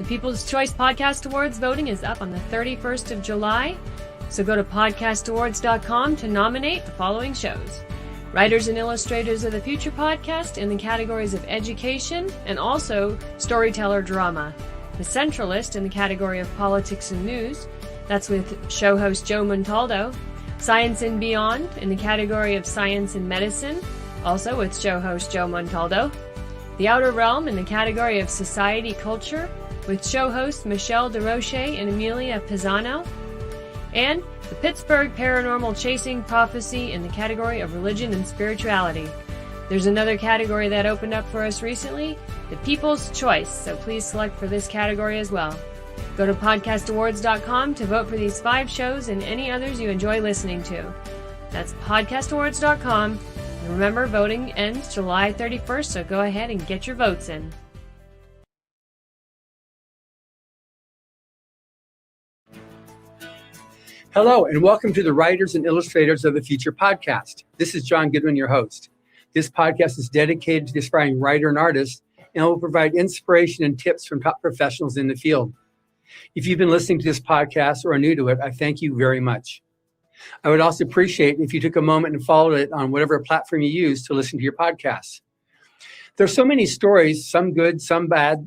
The People's Choice Podcast Awards voting is up on the 31st of July, so go to podcastawards.com to nominate the following shows. Writers and Illustrators of the Future podcast in the categories of education and also storyteller drama. The Centralist in the category of politics and news. That's with show host Joe Montaldo. Science and Beyond in the category of science and medicine, also with show host Joe Montaldo. The Outer Realm in the category of society culture, with show hosts Michelle Desrochers and Amelia Pisano. And the Pittsburgh Paranormal Chasing Prophecy in the category of religion and spirituality. There's another category that opened up for us recently, the People's Choice, so please select for this category as well. Go to podcastawards.com to vote for these 5 shows and any others you enjoy listening to. That's podcastawards.com. And remember, voting ends July 31st, so go ahead and get your votes in. Hello, and welcome to the Writers and Illustrators of the Future podcast. This is John Goodwin, your host. This podcast is dedicated to inspiring writer and artists, and will provide inspiration and tips from top professionals in the field. If you've been listening to this podcast or are new to it, I thank you very much. I would also appreciate if you took a moment and followed it on whatever platform you use to listen to your podcasts. There's so many stories, some good, some bad,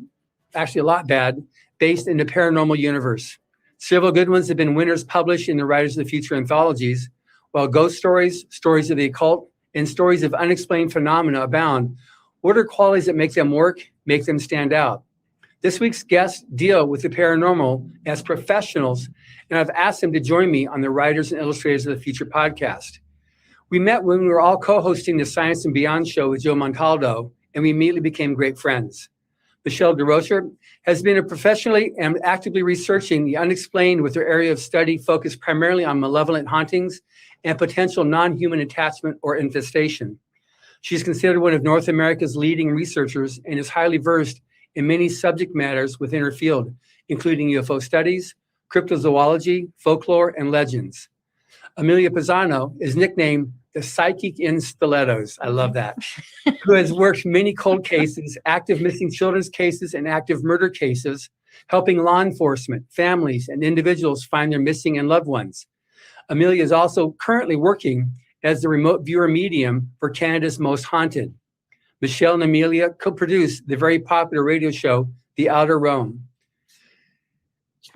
actually a lot bad, based in the paranormal universe. Several good ones have been winners published in the Writers of the Future anthologies, while ghost stories, stories of the occult, and stories of unexplained phenomena abound. What are qualities that make them work, make them stand out? This week's guests deal with the paranormal as professionals, and I've asked them to join me on the Writers and Illustrators of the Future podcast. We met when we were all co-hosting the Science and Beyond show with Joe Montaldo, and we immediately became great friends. Michelle Desrochers has been professionally and actively researching the unexplained with her area of study focused primarily on malevolent hauntings and potential non-human attachment or infestation. She's considered one of North America's leading researchers and is highly versed in many subject matters within her field, including UFO studies, cryptozoology, folklore, and legends. Amelia Pisano is nicknamed the Psychic in Stilettos. I love that. Who has worked many cold cases, active missing children's cases, and active murder cases, helping law enforcement, families, and individuals find their missing and loved ones. Amelia is also currently working as the remote viewer medium for Canada's Most Haunted. Michelle and Amelia co-produce the very popular radio show, The Outer Realm.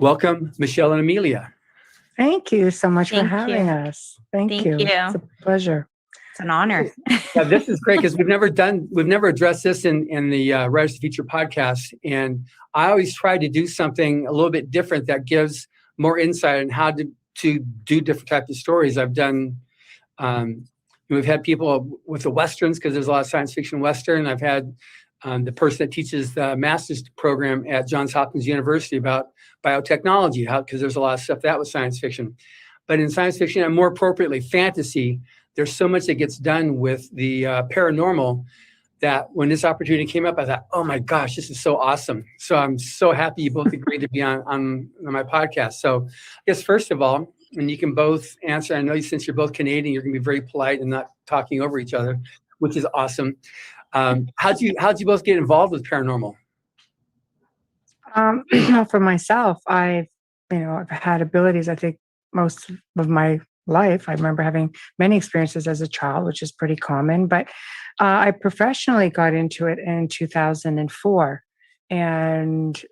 Welcome, Michelle and Amelia. Thank you so much for having us. Thank you. It's a pleasure. It's an honor. Yeah, this is great because we've never addressed this in the Writers of the Future podcast. And I always try to do something a little bit different that gives more insight on how to do different types of stories. I've done, we've had people with the Westerns because there's a lot of science fiction Western. I've had the person that teaches the master's program at Johns Hopkins University about biotechnology, because there's a lot of stuff that was science fiction. But in science fiction, and more appropriately, fantasy, there's so much that gets done with the paranormal that when this opportunity came up, I thought, oh my gosh, this is so awesome. So I'm so happy you both agreed to be on my podcast. So I guess first of all, and you can both answer, I know since you're both Canadian, you're going to be very polite and not talking over each other, which is awesome. How'd you both get involved with paranormal? For myself, I've had abilities, I think, most of my life. I remember having many experiences as a child, which is pretty common, but I professionally got into it in 2004, and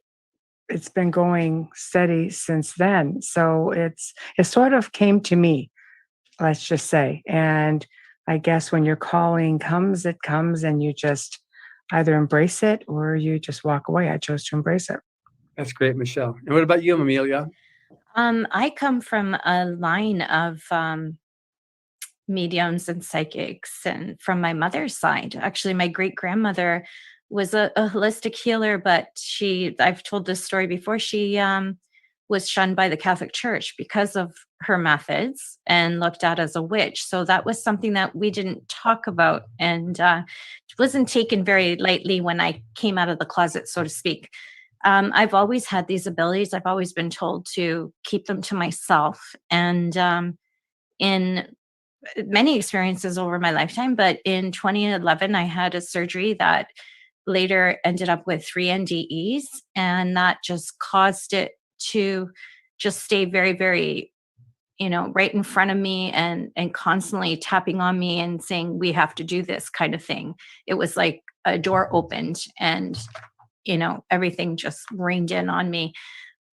it's been going steady since then. So it sort of came to me, let's just say. And I guess when your calling comes, it comes, and you just either embrace it or you just walk away. I chose to embrace it. That's great, Michelle. And what about you, Amelia? I come from a line of mediums and psychics, and from my mother's side. Actually, my great-grandmother was a holistic healer, but I've told this story before, she was shunned by the Catholic Church because of her methods and looked at as a witch. So that was something that we didn't talk about, and wasn't taken very lightly when I came out of the closet, so to speak. I've always had these abilities. I've always been told to keep them to myself. And in many experiences over my lifetime, but in 2011, I had a surgery that later ended up with 3 NDEs, and that just caused it to just stay very, very, right in front of me and constantly tapping on me and saying, we have to do this kind of thing. It was like a door opened and, everything just rained in on me.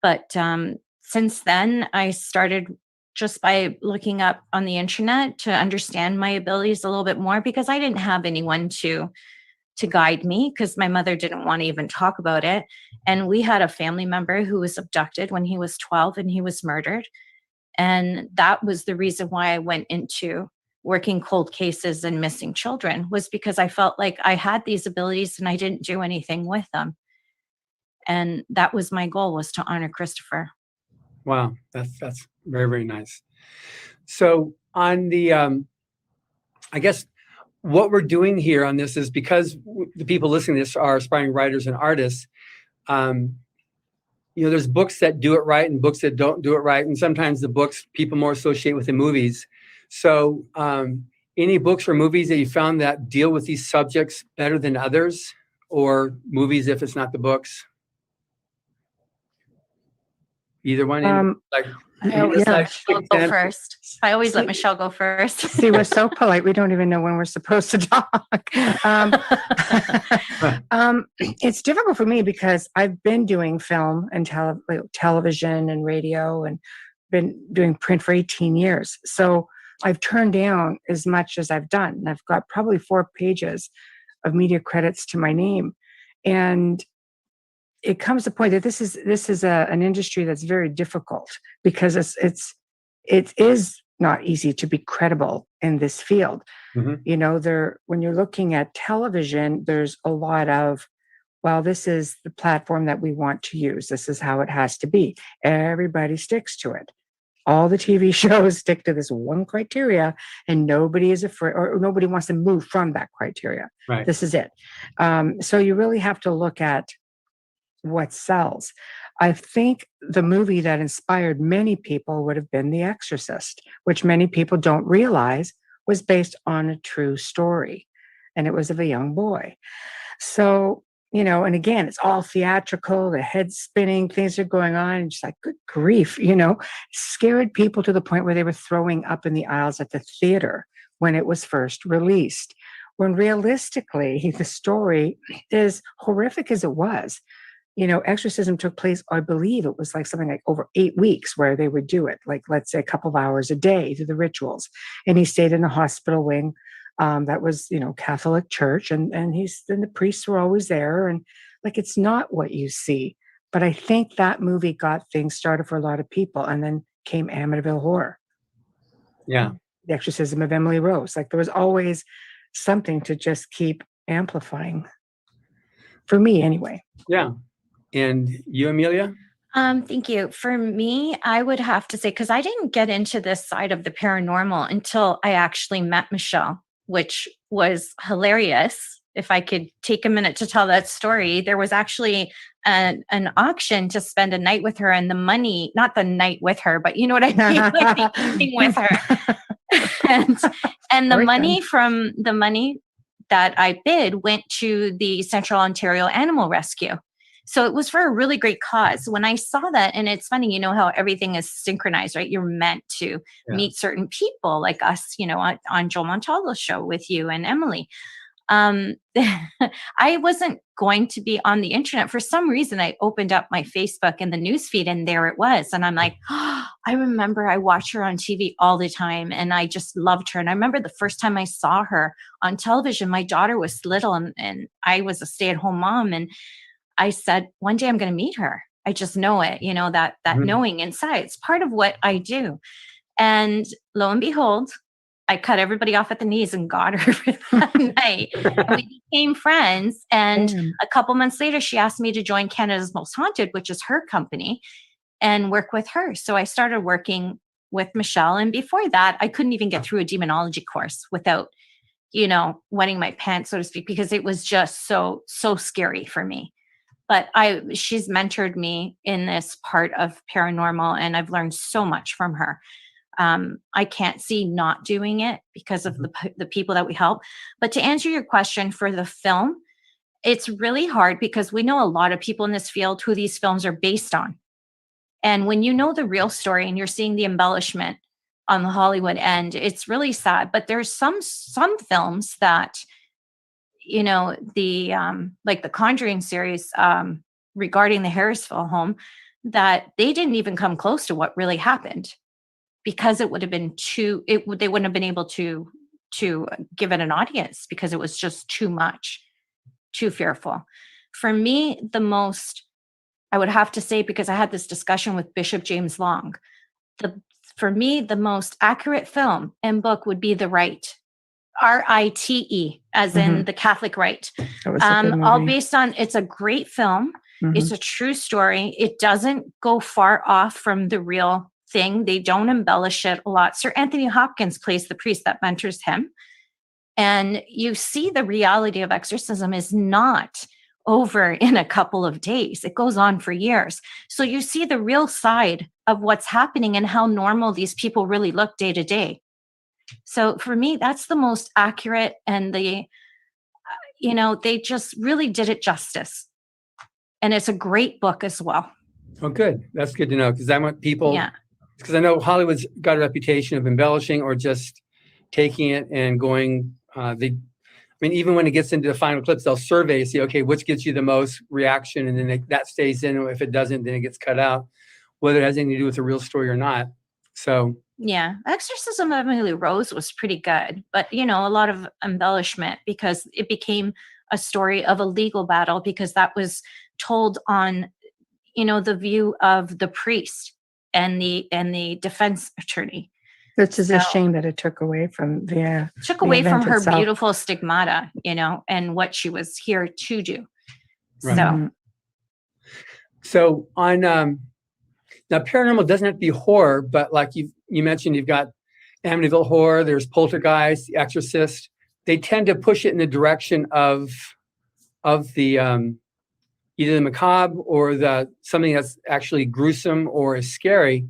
But since then, I started just by looking up on the internet to understand my abilities a little bit more, because I didn't have anyone to guide me, because my mother didn't want to even talk about it. And we had a family member who was abducted when he was 12 and he was murdered. And that was the reason why I went into working cold cases and missing children, was because I felt like I had these abilities and I didn't do anything with them. And that was my goal, was to honor Christopher. Wow, that's very, very nice. So on the, I guess what we're doing here on this is, because the people listening to this are aspiring writers and artists, there's books that do it right and books that don't do it right. And sometimes the books people more associate with the movies. So any books or movies that you found that deal with these subjects better than others, or movies if it's not the books? Either one? Michelle go first. I always let Michelle go first. See, we're so polite. We don't even know when we're supposed to talk. It's difficult for me because I've been doing film and television and radio, and been doing print for 18 years. So I've turned down as much as I've done. And I've got probably 4 pages of media credits to my name. And it comes to the point that this is an industry that's very difficult, because it is not easy to be credible in this field. Mm-hmm. When you're looking at television, there's a lot of, well, this is the platform that we want to use. This is how it has to be. Everybody sticks to it. All the TV shows stick to this one criteria, and nobody is afraid, or nobody wants to move from that criteria. Right. This is it. So you really have to look at what sells. I think the movie that inspired many people would have been The Exorcist, which many people don't realize was based on a true story. And it was of a young boy. So, and again, it's all theatrical, the head's spinning, things are going on, and just like, good grief, scared people to the point where they were throwing up in the aisles at the theater when it was first released. When realistically, the story, as horrific as it was, exorcism took place, I believe it was like something like over 8 weeks, where they would do it, like, let's say a couple of hours a day, do the rituals. And he stayed in the hospital wing. That was, Catholic church. And the priests were always there. And like, it's not what you see. But I think that movie got things started for a lot of people. And then came Amityville Horror. Yeah. The Exorcism of Emily Rose. Like, there was always something to just keep amplifying. For me, anyway. Yeah. And you, Amelia? Thank you. For me, I would have to say, because I didn't get into this side of the paranormal until I actually met Michelle, which was hilarious. If I could take a minute to tell that story, there was actually an auction to spend a night with her, and the money, not the night with her, but you know what I mean, like the evening with her. and the money that I bid went to the Central Ontario Animal Rescue. So it was for a really great cause. When I saw that, and it's funny, how everything is synchronized, right? You're meant to meet certain people like us, on Joe Montalvo's show with you and Emily. I wasn't going to be on the internet. For some reason, I opened up my Facebook and the newsfeed, and there it was. And I'm like, oh, I remember I watched her on TV all the time, and I just loved her. And I remember the first time I saw her on television, my daughter was little, and I was a stay-at-home mom. And I said, one day I'm going to meet her. I just know it, that mm-hmm. knowing inside. It's part of what I do. And lo and behold, I cut everybody off at the knees and got her for that night. We became friends. And a couple months later, she asked me to join Canada's Most Haunted, which is her company, and work with her. So I started working with Michelle. And before that, I couldn't even get through a demonology course without, wetting my pants, so to speak, because it was just so scary for me. But she's mentored me in this part of paranormal, and I've learned so much from her. I can't see not doing it because of the people that we help. But to answer your question for the film, it's really hard because we know a lot of people in this field who these films are based on. And when you know the real story and you're seeing the embellishment on the Hollywood end, it's really sad. But there's some films that, the like the Conjuring series regarding the Harrisville home, that they didn't even come close to what really happened, because it would have been they wouldn't have been able to give it an audience because it was just too much, too fearful. For me, the most, I would have to say, because I had this discussion with Bishop James Long, for me, the most accurate film and book would be The Rite, RITE, as in the Catholic Rite. All based on, it's a great film. It's a true story. It doesn't go far off from the real thing. They don't embellish it a lot. Sir Anthony Hopkins plays the priest that mentors him. And you see the reality of exorcism is not over in a couple of days. It goes on for years. So you see the real side of what's happening and how normal these people really look day to day. So for me, that's the most accurate, and they just really did it justice. And it's a great book as well. Oh, good. That's good to know, because I want people, because I know Hollywood's got a reputation of embellishing or just taking it and going, even when it gets into the final clips, they'll survey, see, okay, which gets you the most reaction, and then that stays in. If it doesn't, then it gets cut out, whether it has anything to do with the real story or not. So yeah, Exorcism of Emily Rose was pretty good, but a lot of embellishment because it became a story of a legal battle, because that was told on, the view of the priest and the defense attorney. It's a shame that it took away from her itself. Beautiful stigmata, and what she was here to do. Right. So on now, paranormal doesn't have to be horror, but like you mentioned, you've got Amityville Horror, there's Poltergeist, The Exorcist. They tend to push it in the direction of the either the macabre or something that's actually gruesome or is scary.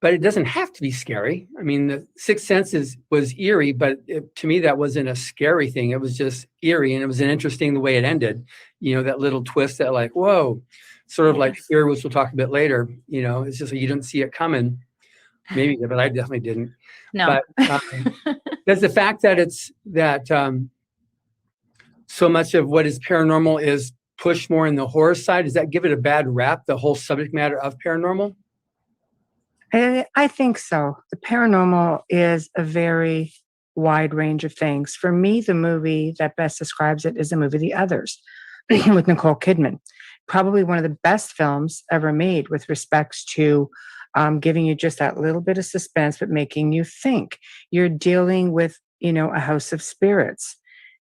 But it doesn't have to be scary. I mean, The Sixth Sense was eerie, but to me, that wasn't a scary thing. It was just eerie, and it was interesting the way it ended. That little twist that, like, whoa, sort of like Fear, which we'll talk a bit later. It's just like you didn't see it coming. Maybe, but I definitely didn't. No. But there's the fact that so much of what is paranormal is pushed more in the horror side. Does that give it a bad rap, the whole subject matter of paranormal? I think so. The paranormal is a very wide range of things. For me, the movie that best describes it is the movie The Others with Nicole Kidman. Probably one of the best films ever made with respects to giving you just that little bit of suspense, but making you think. You're dealing with, a house of spirits.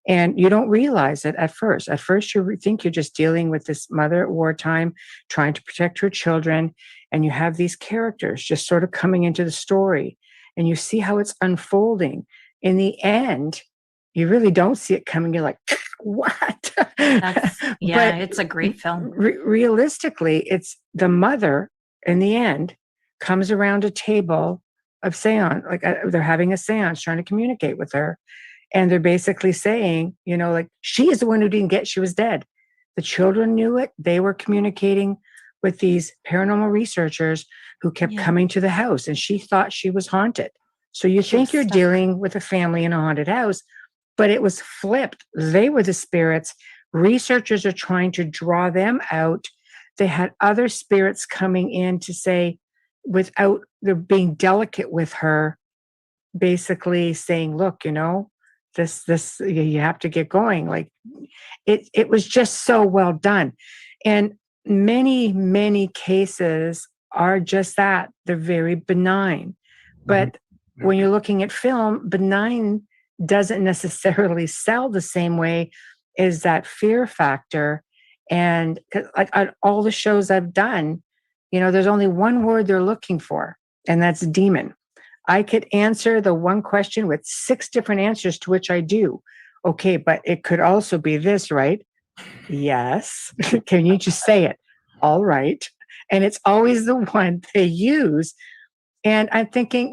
And you don't realize it at first. At first, you think you're just dealing with this mother at wartime, trying to protect her children. And you have these characters just sort of coming into the story. And you see how it's unfolding. In the end, you really don't see it coming. You're like, what? It's a great film. Realistically, it's the mother, in the end, comes around a table of seance. Like they're having a seance, trying to communicate with her. And they're basically saying, like, she is the one who didn't get, she was dead. The children knew it. They were communicating with these paranormal researchers who kept coming to the house, and she thought she was haunted. So you think you're dealing with a family in a haunted house, but it was flipped. They were the spirits. Researchers are trying to draw them out. They had other spirits coming in to say, without they're being delicate with her, basically saying, look, this you have to get going. Like it was just so well done. And many cases are just that. They're very benign. But when you're looking at film, benign doesn't necessarily sell the same way as that fear factor. And like on all the shows I've done, there's only one word they're looking for, and that's demon. I could answer the one question with 6 different answers, to which I do. Okay, but it could also be this, right? Yes. Can you just say it? All right. And it's always the one they use. And I'm thinking,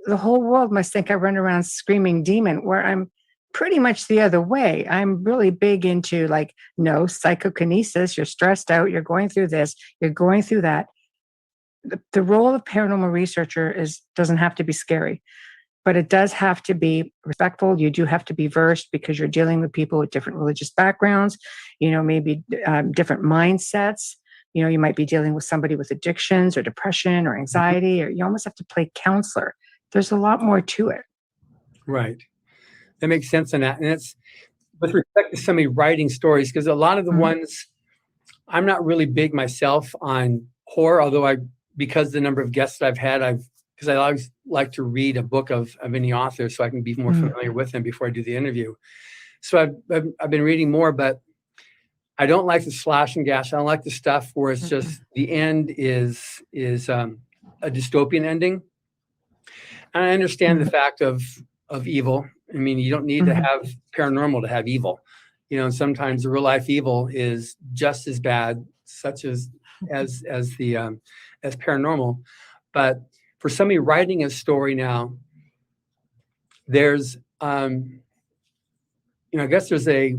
the whole world must think I run around screaming demon, where I'm pretty much the other way. I'm really big into like, no, psychokinesis. You're stressed out. You're going through this. You're going through that. The role of paranormal researcher doesn't have to be scary, but it does have to be respectful. You do have to be versed because you're dealing with people with different religious backgrounds, maybe different mindsets. You might be dealing with somebody with addictions or depression or anxiety, or you almost have to play counselor. There's a lot more to it. Right. That makes sense in that. And it's with respect to somebody writing stories, because a lot of the ones, I'm not really big myself on horror, although because the number of guests that I've had, because I always like to read a book of any author so I can be more familiar with them before I do the interview. So I've been reading more, but I don't like the slash and gash. I don't like the stuff where it's just the end is a dystopian ending. And I understand the fact of evil. I mean, you don't need to have paranormal to have evil. And sometimes the real life evil is just as bad, such as paranormal. But for somebody writing a story now, there's I guess there's a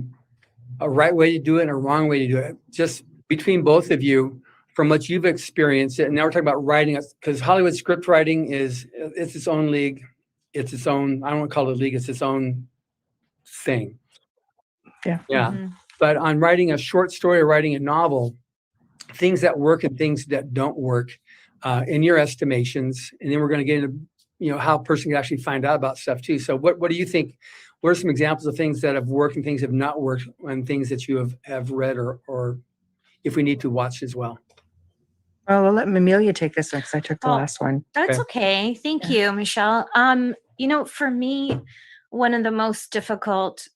right way to do it and a wrong way to do it. Just between both of you, from what you've experienced, and now we're talking about writing, because Hollywood script writing it's its own league. It's its own, I don't want to call it a league, it's its own thing. Yeah. Yeah. But on writing a short story or writing a novel, things that work and things that don't work, in your estimations, and then we're going to get into how a person can actually find out about stuff too. So what do you think? What are some examples of things that have worked and things have not worked, and things that you have read or if we need to watch as well? Well, I'll let Amelia take this one because I took the last one. That's okay. Thank you, Michelle. For me, one of the most difficult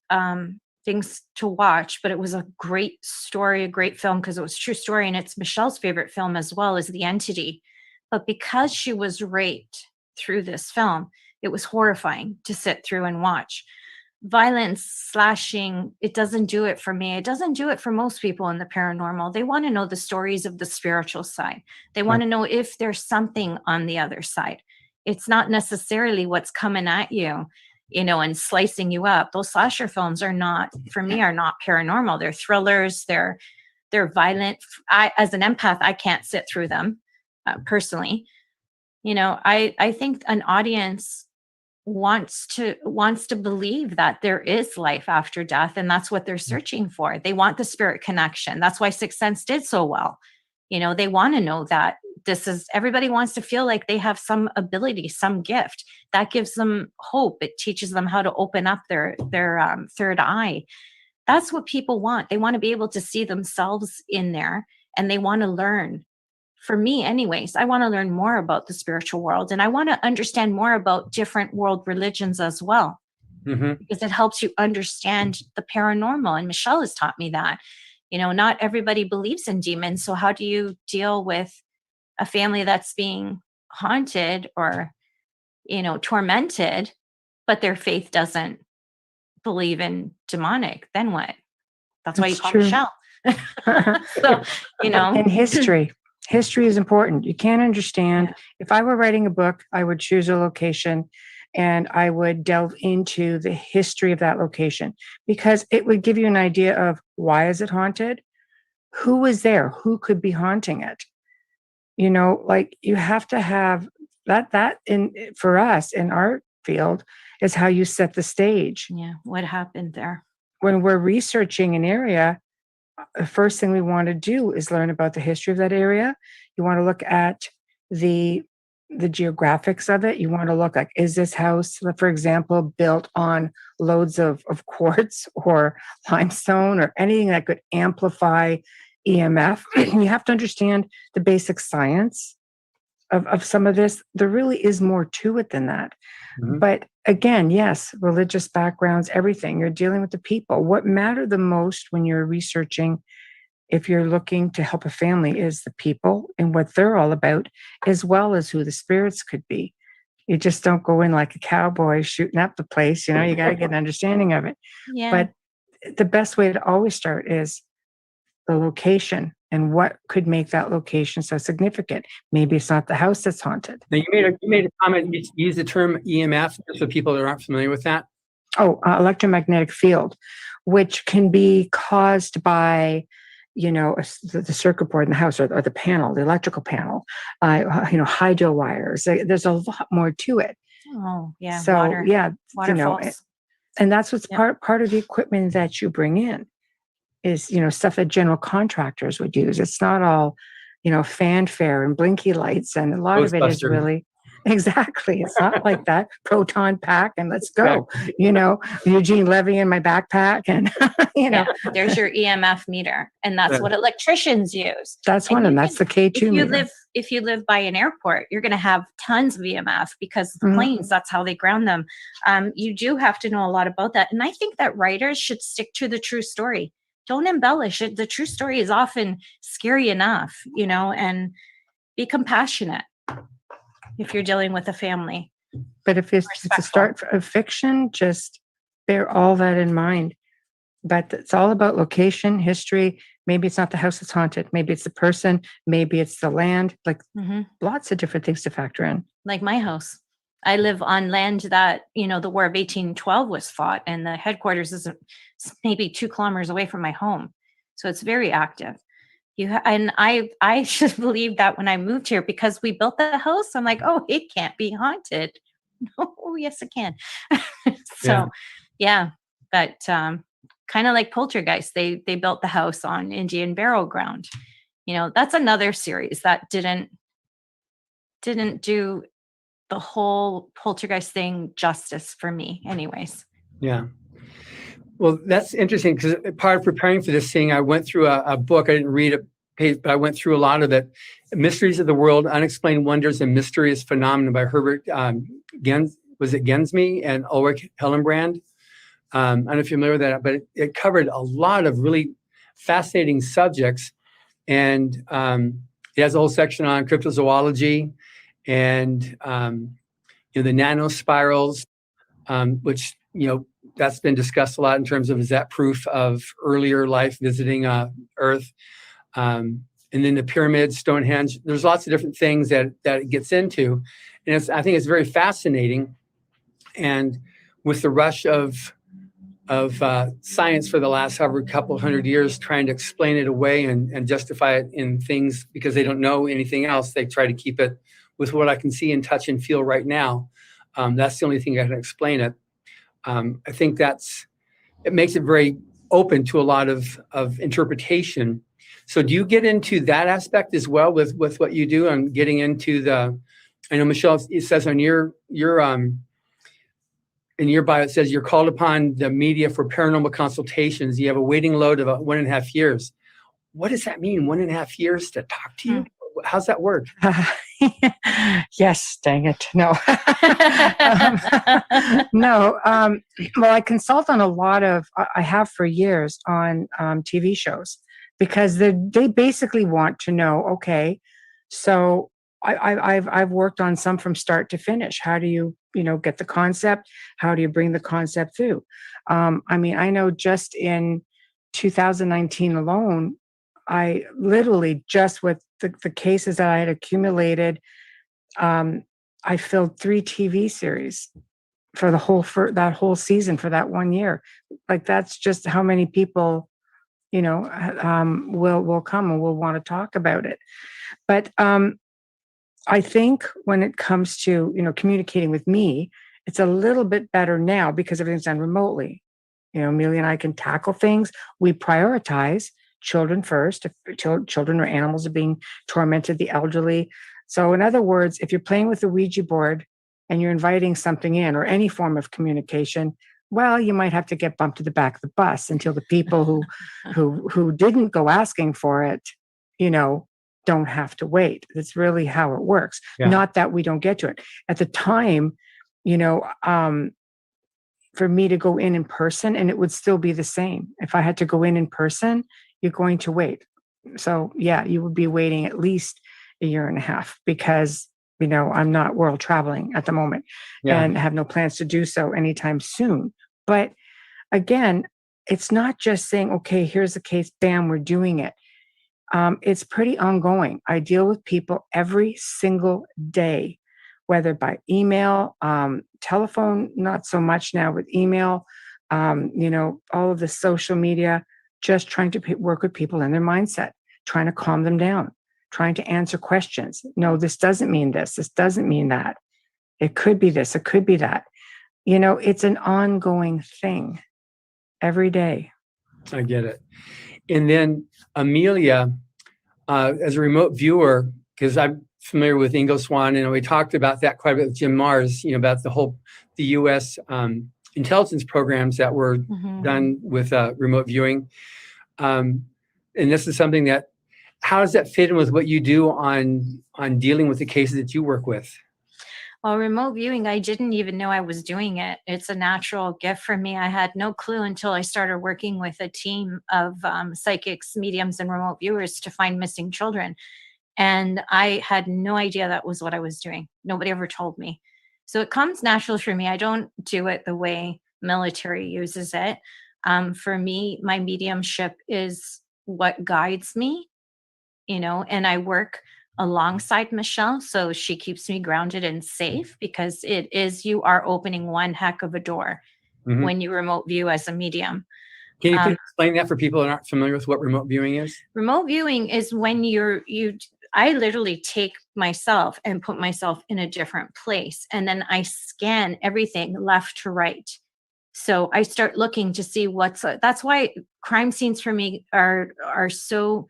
things to watch, but it was a great story, a great film because it was a true story, and it's Michelle's favorite film as well, is The Entity. But because she was raped through this film, it was horrifying to sit through and watch. Violence, slashing, it doesn't do it for me. It doesn't do it for most people in the paranormal. They want to know the stories of the spiritual side. They want to know if there's something on the other side. It's not necessarily what's coming at you, and slicing you up. Those slasher films are not paranormal. They're thrillers. They're violent. As an empath, I can't sit through them personally. I think an audience wants to believe that there is life after death, and that's what they're searching for. They want the spirit connection. That's why Sixth Sense did so well. They want to know that everybody wants to feel like they have some ability, some gift that gives them hope. It teaches them how to open up their third eye. That's what people want. They want to be able to see themselves in there, and they want to learn. For me anyways, I want to learn more about the spiritual world, and I want to understand more about different world religions as well, because it helps you understand the paranormal. And Michelle has taught me that, not everybody believes in demons. So how do you deal with a family that's being haunted or, tormented, but their faith doesn't believe in demonic? Then what? That's why you call Michelle. So, And history is important. You can't understand. Yeah. If I were writing a book, I would choose a location and I would delve into the history of that location, because it would give you an idea of why is it haunted? Who was there? Who could be haunting it? You have to have that for us in our field is how you set the stage. Yeah. What happened there? When we're researching an area, the first thing we want to do is learn about the history of that area. You want to look at the geographics of it. You want to look like, is this house, for example, built on loads of quartz or limestone or anything that could amplify EMF? You have to understand the basic science of some of this. There really is more to it than that. But again, yes, religious backgrounds, everything. You're dealing with the people. What matter the most when you're researching, if you're looking to help a family, is the people and what they're all about, as well as who the spirits could be. You just don't go in like a cowboy shooting up the place. You got to get an understanding of it. Yeah. But the best way to always start is the location and what could make that location so significant. Maybe it's not the house that's haunted. Now you made a comment. You used the term EMF for people that aren't familiar with that. Electromagnetic field, which can be caused by, the circuit board in the house, or the panel, the electrical panel, hydro wires. There's a lot more to it. Oh, yeah. So, Waterfalls. and that's what's part of the equipment that you bring in is, stuff that general contractors would use. It's not all, fanfare and blinky lights. And a lot of it is really, exactly. It's not like that. Proton pack and let's go, Eugene Levy in my backpack and, there's your EMF meter. And that's what electricians use. That's one. And that's the K2 meter. If you live by an airport, you're going to have tons of EMF because the planes, that's how they ground them. You do have to know a lot about that. And I think that writers should stick to the true story. Don't embellish it. The true story is often scary enough, and be compassionate if you're dealing with a family. But if it's a start of fiction, just bear all that in mind. But it's all about location, history. Maybe it's not the house that's haunted. Maybe it's the person. Maybe it's the land. Like lots of different things to factor in. Like my house. I live on land that, the War of 1812 was fought, and the headquarters is maybe 2 kilometers away from my home. So it's very active. I should believe that when I moved here, because we built the house, I'm like, oh, it can't be haunted. Oh, yes, it can. But kind of like Poltergeist, they built the house on Indian burial ground. That's another series that didn't do the whole Poltergeist thing justice for me anyways. Yeah. Well, that's interesting, because part of preparing for this thing, I went through a book. I didn't read it, but I went through a lot of it. Mysteries of the World, Unexplained Wonders and Mysterious Phenomena by Herbert Gensme and Ulrich Hillenbrand. I don't know if you're familiar with that, but it covered a lot of really fascinating subjects. And it has a whole section on cryptozoology and, the nanospirals, which, that's been discussed a lot in terms of, is that proof of earlier life visiting Earth? And then the pyramids, Stonehenge. There's lots of different things that it gets into. And I think it's very fascinating. And with the rush of science for the last couple hundred years, trying to explain it away and justify it in things because they don't know anything else, they try to keep it with what I can see and touch and feel right now. That's the only thing I can explain it. I think it makes it very open to a lot of interpretation. So do you get into that aspect as well with what you do and getting into I know, Michelle, it says on your in your bio, it says you're called upon the media for paranormal consultations. You have a waiting load of 1.5 years. What does that mean? 1.5 years to talk to you? How's that work? Yes, dang it. No. No. Well, I consult on a lot of, I have for years on TV shows, because they basically want to know, okay, so I've worked on some from start to finish. How do you, get the concept? How do you bring the concept through? I know just in 2019 alone, I literally, just with the cases that I had accumulated, I filled 3 TV series for that whole season, for that 1 year. Like, that's just how many people, will come and will want to talk about it. But I think when it comes to, communicating with me, it's a little bit better now because everything's done remotely. Amelia and I can tackle things. We prioritize children first. If children or animals are being tormented, the elderly. So in other words, if you're playing with the Ouija board and you're inviting something in, or any form of communication, well, you might have to get bumped to the back of the bus until the people who didn't go asking for it, don't have to wait. That's really how it works. Yeah. Not that we don't get to it. At the time, for me to go in person, and it would still be the same. If I had to go in person, you're going to wait. So yeah, you would be waiting at least 1.5 years, because, I'm not world traveling at the moment, and have no plans to do so anytime soon. But again, it's not just saying, okay, here's the case, bam, we're doing it. It's pretty ongoing. I deal with people every single day, whether by email, telephone, not so much now with email, all of the social media, just trying to work with people in their mindset, trying to calm them down, trying to answer questions. No, this doesn't mean this. This doesn't mean that. It could be this. It could be that. It's an ongoing thing every day. I get it. And then Amelia, as a remote viewer, because I'm familiar with Ingo Swann, and we talked about that quite a bit with Jim Mars, about the U.S. Intelligence programs that were done with remote viewing. And this is something that, how does that fit in with what you do on dealing with the cases that you work with? Well, remote viewing, I didn't even know I was doing it. It's a natural gift for me. I had no clue until I started working with a team of psychics, mediums, and remote viewers to find missing children. And I had no idea that was what I was doing. Nobody ever told me. So it comes natural for me. I don't do it the way military uses it. For me, my mediumship is what guides me, and I work alongside Michelle. So she keeps me grounded and safe, because you are opening one heck of a door when you remote view as a medium. Can you explain that for people that aren't familiar with what remote viewing is? Remote viewing is when I literally take myself and put myself in a different place, and then I scan everything left to right. So I start looking to see that's why crime scenes for me are so,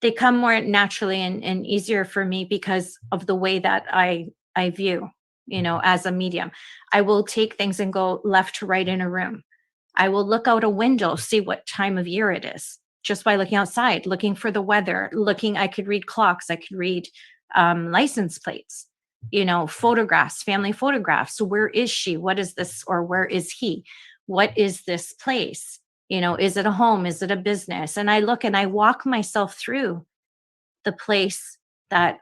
they come more naturally and easier for me because of the way that I view, as a medium. I will take things and go left to right in a room. I will look out a window, see what time of year it is, just by looking outside, looking for the weather, I could read clocks, I could read license plates, photographs, family photographs. So where is she? What is this? Or where is he? What is this place? Is it a home? Is it a business? And I look and I walk myself through the place that,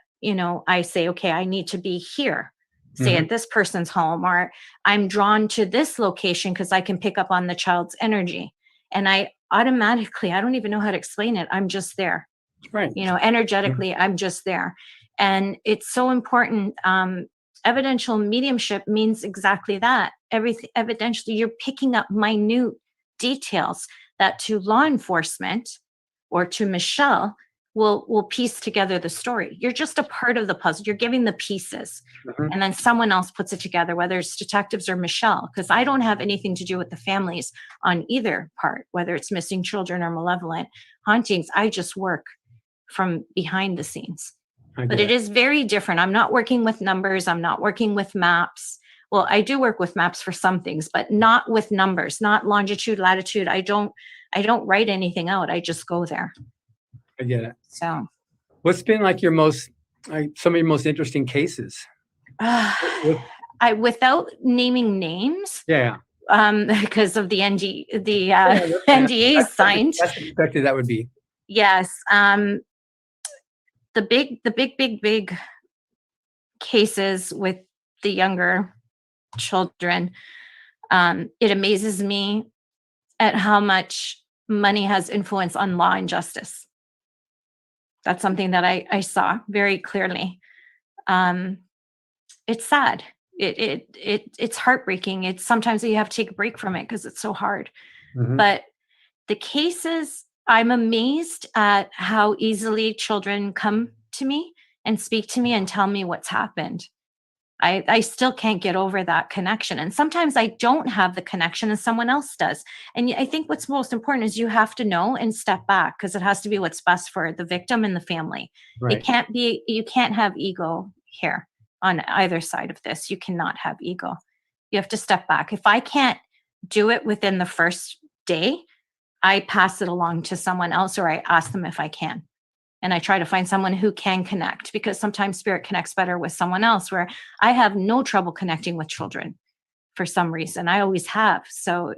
I say, okay, I need to be here, say at this person's home, or I'm drawn to this location because I can pick up on the child's energy. And I automatically, I don't even know how to explain it. I'm just there, right? Energetically, I'm just there. And it's so important. Evidential mediumship means exactly that. Evidentially, you're picking up minute details that to law enforcement or to Michelle will piece together the story. You're just a part of the puzzle. You're giving the pieces, and then someone else puts it together, whether it's detectives or Michelle, because I don't have anything to do with the families on either part, whether it's missing children or malevolent hauntings. I just work from behind the scenes. But it is very different. I'm not working with numbers. I'm not working with maps. Well, I do work with maps for some things, but not with numbers, not longitude, latitude. I don't write anything out. I just go there. I get it. So what's been like some of your most interesting cases? Without naming names. Yeah. Because of the NDAs signed. That's expected that would be. Yes. The big cases with the younger children, it amazes me at how much money has influence on law and justice. That's something that I saw very clearly. It's sad. It's heartbreaking. It's sometimes you have to take a break from it because it's so hard. But the cases, I'm amazed at how easily children come to me and speak to me and tell me what's happened. I still can't get over that connection. And sometimes I don't have the connection and someone else does. And I think what's most important is you have to know and step back, because it has to be what's best for the victim and the family. Right. You can't have ego here on either side of this. You cannot have ego. You have to step back. If I can't do it within the first day, I pass it along to someone else, or I ask them if I can. And I try to find someone who can connect, because sometimes spirit connects better with someone else, where I have no trouble connecting with children for some reason. I always have. So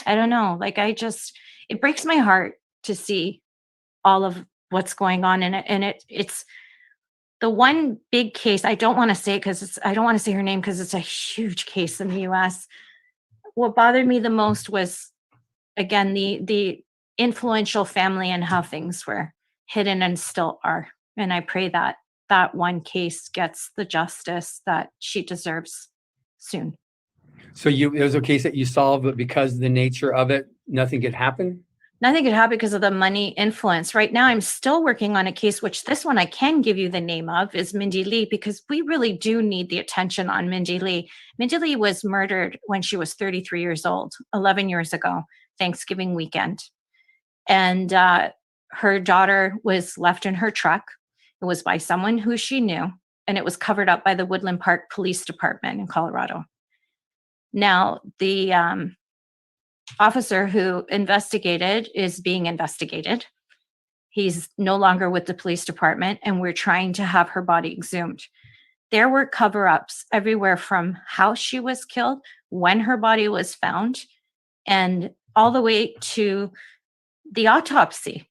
I don't know, it breaks my heart to see all of what's going on in it. And it's the one big case. I don't want to say it because I don't want to say her name because it's a huge case in the US. What bothered me the most was, again, the influential family and how things were hidden and still are. And I pray that that one case gets the justice that she deserves soon. So it was a case that you solved, but because of the nature of it, nothing could happen? Nothing could happen because of the money influence. Right now, I'm still working on a case, which this one I can give you the name of, is Mindy Lee, because we really do need the attention on Mindy Lee. Mindy Lee was murdered when she was 33 years old, 11 years ago, Thanksgiving weekend. And her daughter was left in her truck. It was by someone who she knew, and it was covered up by the Woodland Park Police Department in Colorado. Now, the officer who investigated is being investigated. He's no longer with the police department, and we're trying to have her body exhumed. There were cover-ups everywhere from how she was killed, when her body was found, and all the way to the autopsy,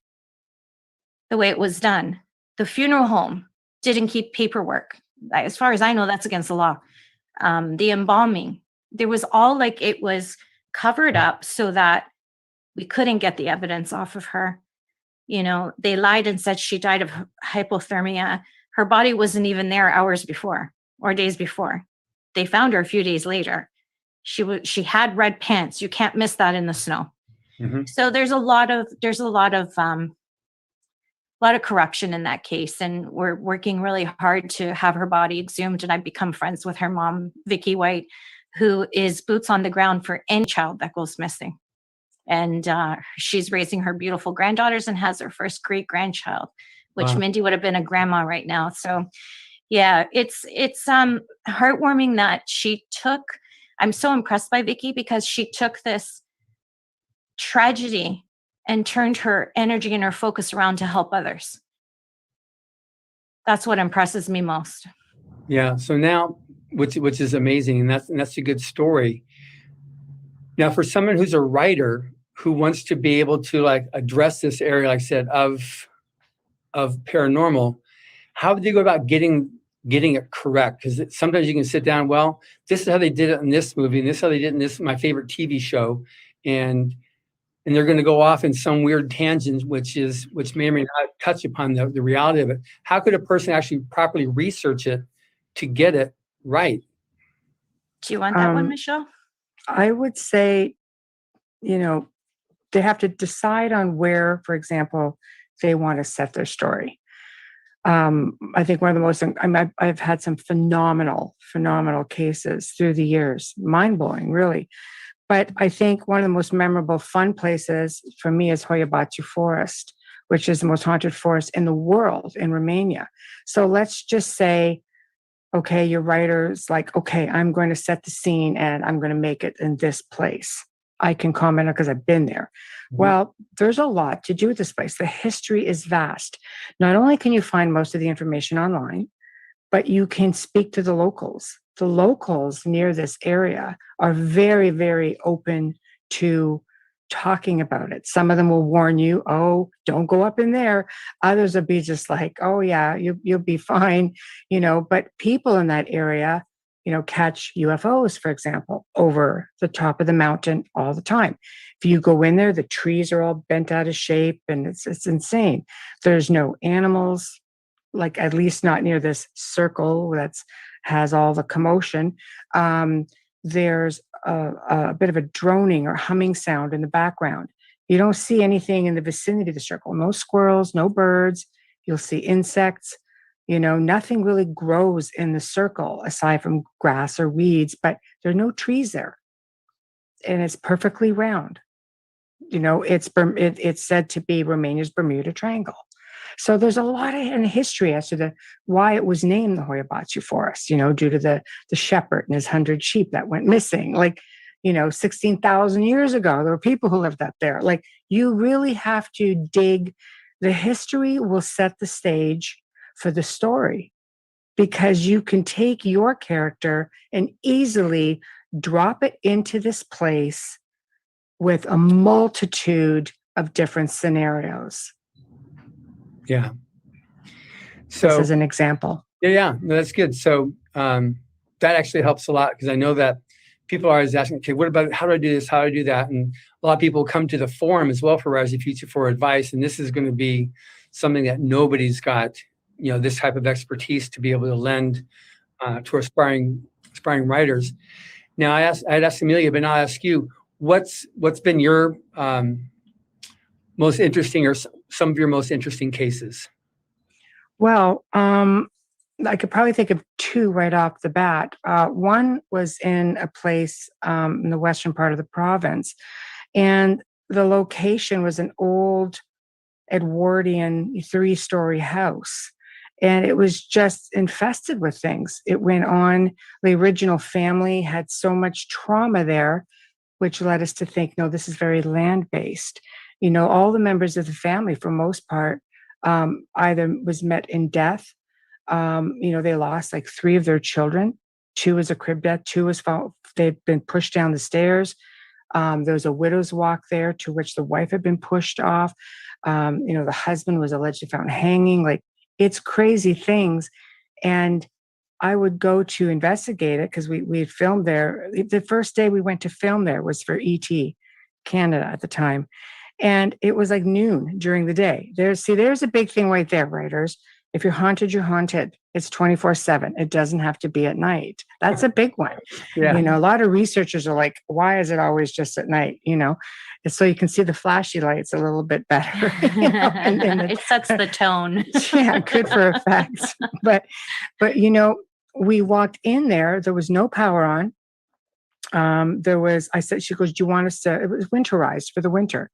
the way it was done. The funeral home didn't keep paperwork. As far as I know, that's against the law. The embalming, there was all like it was covered up so that we couldn't get the evidence off of her. You know, they lied and said she died of hypothermia. Her body wasn't even there hours before or days before. They found her a few days later. She had red pants. You can't miss that in the snow. Mm-hmm. So there's a lot of corruption in that case, and we're working really hard to have her body exhumed. And I've become friends with her mom, Vicki White, who is boots on the ground for any child that goes missing. And she's raising her beautiful granddaughters and has her first great grandchild, which wow. Mindy would have been a grandma right now. So yeah, it's heartwarming that she took, I'm so impressed by Vicki because she took this tragedy and turned her energy and her focus around to help others. That's what impresses me most. Yeah. So now, which is amazing, and that's a good story. Now, for someone who's a writer who wants to be able to like address this area, like I said, of paranormal, how do they go about getting it correct? Because sometimes you can sit down, well, this is how they did it in this movie, and this is how they did it in this my favorite TV show, and they're going to go off in some weird tangent, which may or may not touch upon the reality of it. How could a person actually properly research it to get it right? Do you want that one, Michelle? I would say, they have to decide on where, for example, they want to set their story. I think one of the most, I've had some phenomenal cases through the years, mind-blowing, really. But I think one of the most memorable, fun places for me is Hoia Baciu Forest, which is the most haunted forest in the world in Romania. So let's just say, okay, your writer's like, okay, I'm going to set the scene and I'm going to make it in this place. I can comment on because I've been there. Mm-hmm. Well, there's a lot to do with this place. The history is vast. Not only can you find most of the information online, but you can speak to the locals. The locals near this area are very, very open to talking about it. Some of them will warn you, oh, don't go up in there. Others will be just like, oh yeah, you'll be fine, but people in that area, catch UFOs, for example, over the top of the mountain all the time. If you go in there, the trees are all bent out of shape and it's insane. There's no animals, like at least not near this circle has all the commotion. There's a bit of a droning or humming sound in the background. You don't see anything in the vicinity of the circle. No squirrels, no birds. You'll see insects. Nothing really grows in the circle aside from grass or weeds, but there are no trees there. And it's perfectly round. It's said to be Romania's Bermuda Triangle. So there's a lot in history as to why it was named the Hoia Baciu Forest, due to the shepherd and his 100 sheep that went missing. 16,000 years ago, there were people who lived up there. You really have to dig. The history will set the stage for the story, because you can take your character and easily drop it into this place with a multitude of different scenarios. Yeah. So this is an example. Yeah. No, that's good. So that actually helps a lot, because I know that people are always asking, okay, what about, how do I do this? How do I do that? And a lot of people come to the forum as well for Rise of the Future for advice. And this is going to be something that nobody's got this type of expertise to be able to lend to aspiring writers. Now, I'd asked Amelia, but now I'll ask you, what's been your most interesting, or some of your most interesting cases? Well, I could probably think of two right off the bat. One was in a place in the western part of the province, and the location was an old Edwardian 3-story house. And it was just infested with things. It went on. The original family had so much trauma there, which led us to think, no, this is very land-based. All the members of the family, for most part, either was met in death. They lost like 3 of their children. 2 was a crib death. 2 was they'd been pushed down the stairs. There was a widow's walk there to which the wife had been pushed off. The husband was allegedly found hanging. Like, it's crazy things. And I would go to investigate it because we had filmed there. The first day we went to film there was for ET Canada at the time. And it was like noon during the day. There's a big thing right there, writers. If you're haunted, you're haunted. It's 24/7. It doesn't have to be at night. That's a big one. Yeah. A lot of researchers are like, why is it always just at night? And so you can see the flashy lights a little bit better. It sets the tone. Yeah, good for effects. But we walked in there. There was no power on. She goes, do you want us to, it was winterized for the winter,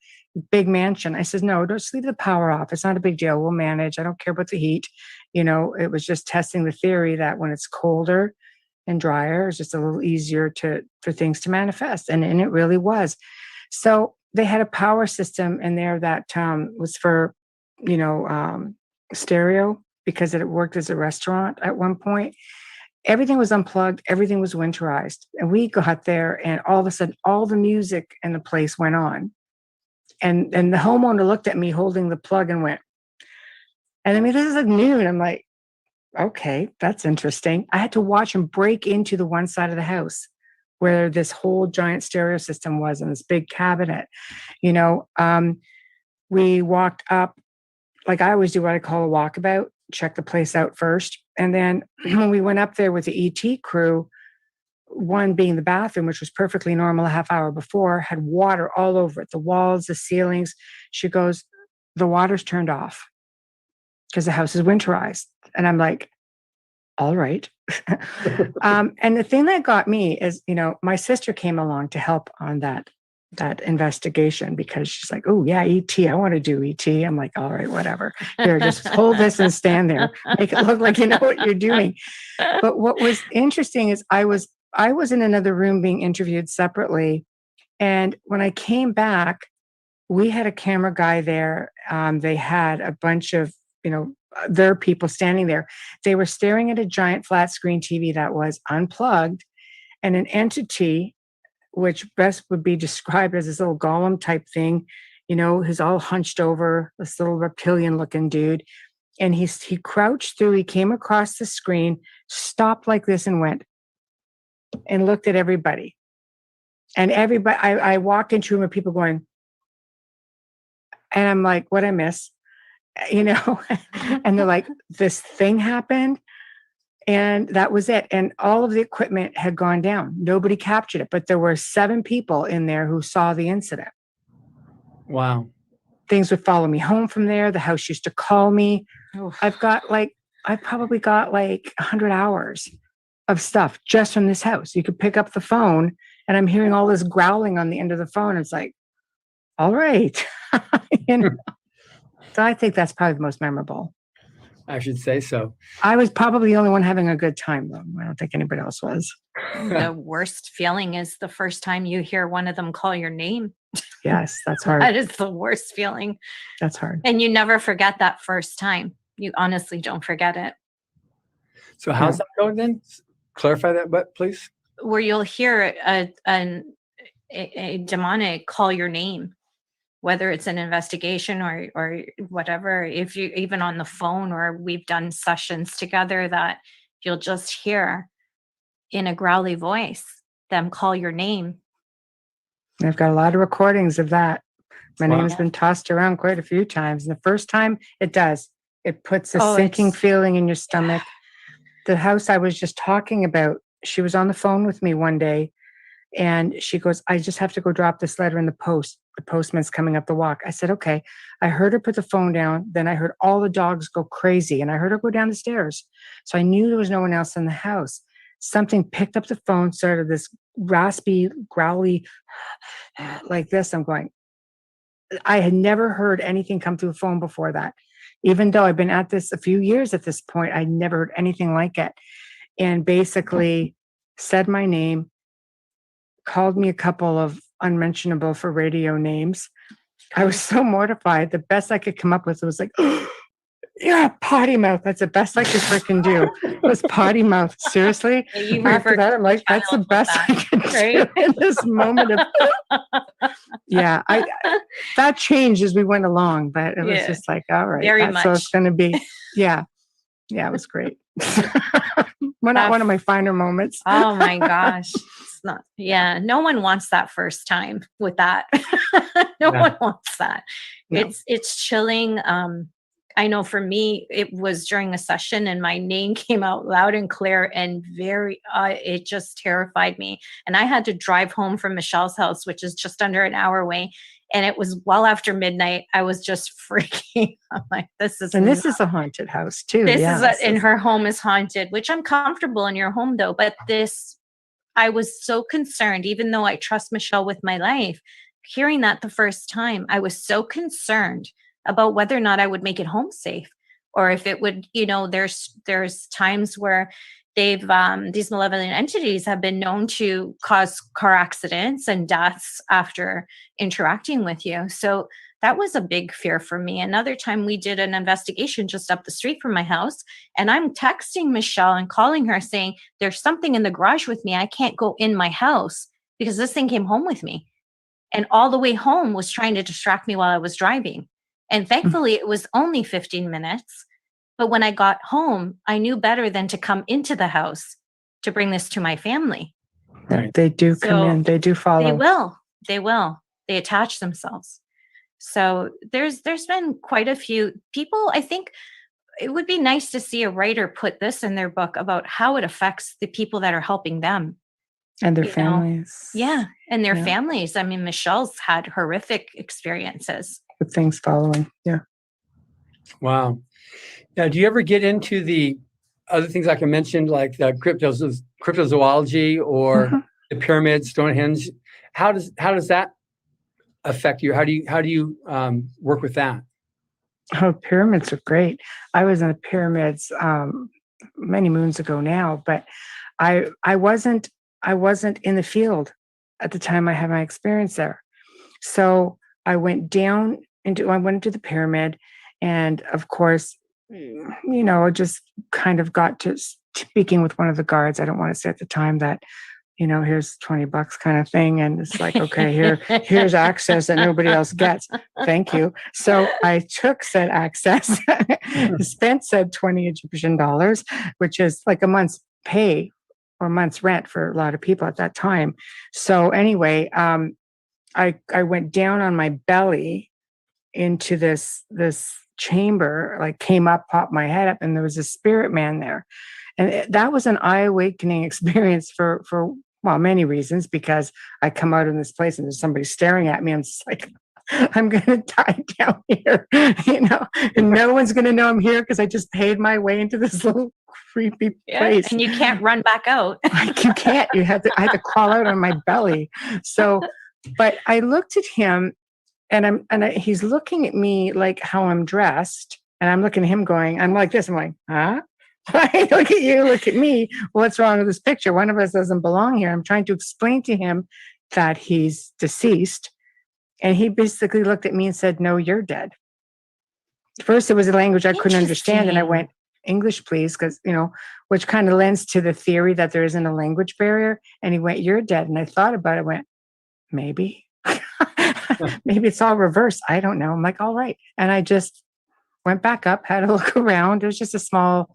big mansion. I said, no, just leave the power off. It's not a big deal. We'll manage. I don't care about the heat. It was just testing the theory that when it's colder and drier, it's just a little easier for things to manifest. And it really was. So they had a power system in there that was for, stereo, because it worked as a restaurant at one point. Everything was unplugged. Everything was winterized. And we got there, and all of a sudden, all the music in the place went on. And the homeowner looked at me holding the plug and went, and I mean, this is like noon. I'm like, okay, that's interesting. I had to watch him break into the one side of the house where this whole giant stereo system was, and this big cabinet. We walked up, like I always do what I call a walkabout, check the place out first. And then when we went up there with the ET crew, one being the bathroom, which was perfectly normal a half hour before, had water all over it, the walls, the ceilings. She goes, the water's turned off because the house is winterized. And I'm like, all right. And the thing that got me is, my sister came along to help on that investigation, because she's like, oh yeah, ET, I want to do ET. I'm like, all right, whatever. Here, just hold this and stand there. Make it look like you know what you're doing. But what was interesting is I was in another room being interviewed separately. And when I came back, we had a camera guy there. They had a bunch of, their people standing there. They were staring at a giant flat screen TV that was unplugged, and an entity, which best would be described as this little golem type thing, who's all hunched over, this little reptilian looking dude. And he crouched through, he came across the screen, stopped like this and went and looked at everybody. And everybody, I walked into a room with people going, and I'm like, what'd I miss? And they're like, this thing happened. And that was it. And all of the equipment had gone down. Nobody captured it, but there were 7 people in there who saw the incident. Wow. Things would follow me home from there. The house used to call me. Oof. I've probably got like 100 hours of stuff just from this house. You could pick up the phone, and I'm hearing all this growling on the end of the phone. It's like, all right. So I think that's probably the most memorable. I should say so. I was probably the only one having a good time, though. I don't think anybody else was. The worst feeling is the first time you hear one of them call your name. Yes, that's hard. That is the worst feeling. That's hard. And you never forget that first time. You honestly don't forget it. So how's that going then? Clarify that, please. Where you'll hear a demonic call your name, whether it's an investigation or whatever. If you even on the phone, or we've done sessions together, that you'll just hear in a growly voice them call your name. I've got a lot of recordings of that. My Wow. name has been tossed around quite a few times. And the first time, it does. It puts a Oh, sinking it's feeling in your stomach. The house I was just talking about, she was on the phone with me one day and she goes, I just have to go drop this letter in the post. The postman's coming up the walk. I said, okay. I heard her put the phone down. Then I heard all the dogs go crazy and I heard her go down the stairs. So I knew there was no one else in the house. Something picked up the phone, started this raspy, growly like this. I'm going, I had never heard anything come through the phone before that. Even though I've been at this a few years at this point, I never heard anything like it. And basically said my name, called me a couple of unmentionable for radio names. I was so mortified. The best I could come up with was like, yeah, potty mouth. That's the best I could freaking do. It was potty mouth. Seriously. you After that, I'm like, that's the child with best that, I can right? do in this moment of, yeah, that changed as we went along, but it was Yeah, just like, all right, very that's how it's much. going to be. Yeah. Yeah, it was great. Well, not one of my finer moments. Oh my gosh. It's not, yeah. No one wants that first time with that. No Yeah. one wants that. No. It's chilling. I know for me, it was during a session and my name came out loud and clear and very, it just terrified me. And I had to drive home from Michelle's house, which is just under an hour away. And it was well after midnight. I was just freaking. I'm like, this is a haunted house too. this Yeah, is and her home is haunted, which I'm comfortable in your home though. But this, I was so concerned, even though I trust Michelle with my life, hearing that the first time, I was so concerned about whether or not I would make it home safe or if it would, there's times where they've, these malevolent entities have been known to cause car accidents and deaths after interacting with you. So that was a big fear for me. Another time we did an investigation just up the street from my house and I'm texting Michelle and calling her saying, there's something in the garage with me. I can't go in my house because this thing came home with me. And all the way home was trying to distract me while I was driving. And thankfully it was only 15 minutes. But when I got home, I knew better than to come into the house to bring this to my family. Right. They do come in. They do follow. They will. They attach themselves. So there's been quite a few people. I think it would be nice to see a writer put this in their book about how it affects the people that are helping them. And their families. Yeah. And their Yeah. families. I mean, Michelle's had horrific experiences. With things following. Yeah. Wow. Now, do you ever get into the other things like I mentioned, like the cryptozoology or the pyramids, Stonehenge? How does that affect you? How do you work with that? Oh, pyramids are great. I was in the pyramids many moons ago now, but I wasn't in the field at the time I had my experience there. So I went into the pyramid, and of course, just kind of got to speaking with one of the guards. I don't want to say at the time that, here's $20 kind of thing. And it's like, okay, here's access that nobody else gets. Thank you. So I took said access, spent said 20 Egyptian dollars, which is like a month's pay or a month's rent for a lot of people at that time. So anyway, I went down on my belly into this chamber, like came up, popped my head up, and there was a spirit man there. And that was an eye-awakening experience for many reasons, because I come out in this place and there's somebody staring at me. I'm just like, I'm going to die down here, and no one's going to know I'm here because I just paid my way into this little creepy place. And you can't run back out. You can't. I had to crawl out on my belly. So, but I looked at him, and he's looking at me like how I'm dressed, and I'm looking at him going, I'm like this. I'm like, huh? Look at you, look at me. What's wrong with this picture? One of us doesn't belong here. I'm trying to explain to him that he's deceased. And he basically looked at me and said, no, you're dead. First, it was a language I couldn't understand. And I went, English, please, because, which kind of lends to the theory that there isn't a language barrier. And he went, you're dead. And I thought about it, went, maybe. Maybe it's all reversed. I don't know. I'm like, all right. And I just went back up, had a look around. It was just a small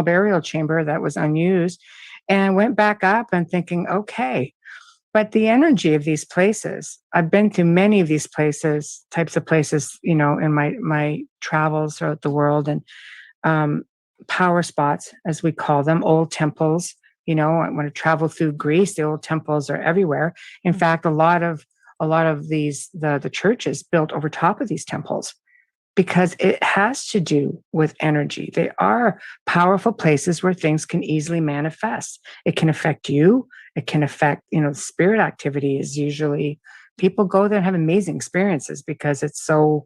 burial chamber that was unused. And I went back up and thinking, okay. But the energy of these places, I've been to many of these places, types of places, in my travels throughout the world, and power spots, as we call them, old temples. When I travel through Greece, the old temples are everywhere. In fact, a lot of these the churches built over top of these temples, because it has to do with energy. They are powerful places where things can easily manifest. It can affect you. It can affect, spirit activity is usually, people go there and have amazing experiences because it's so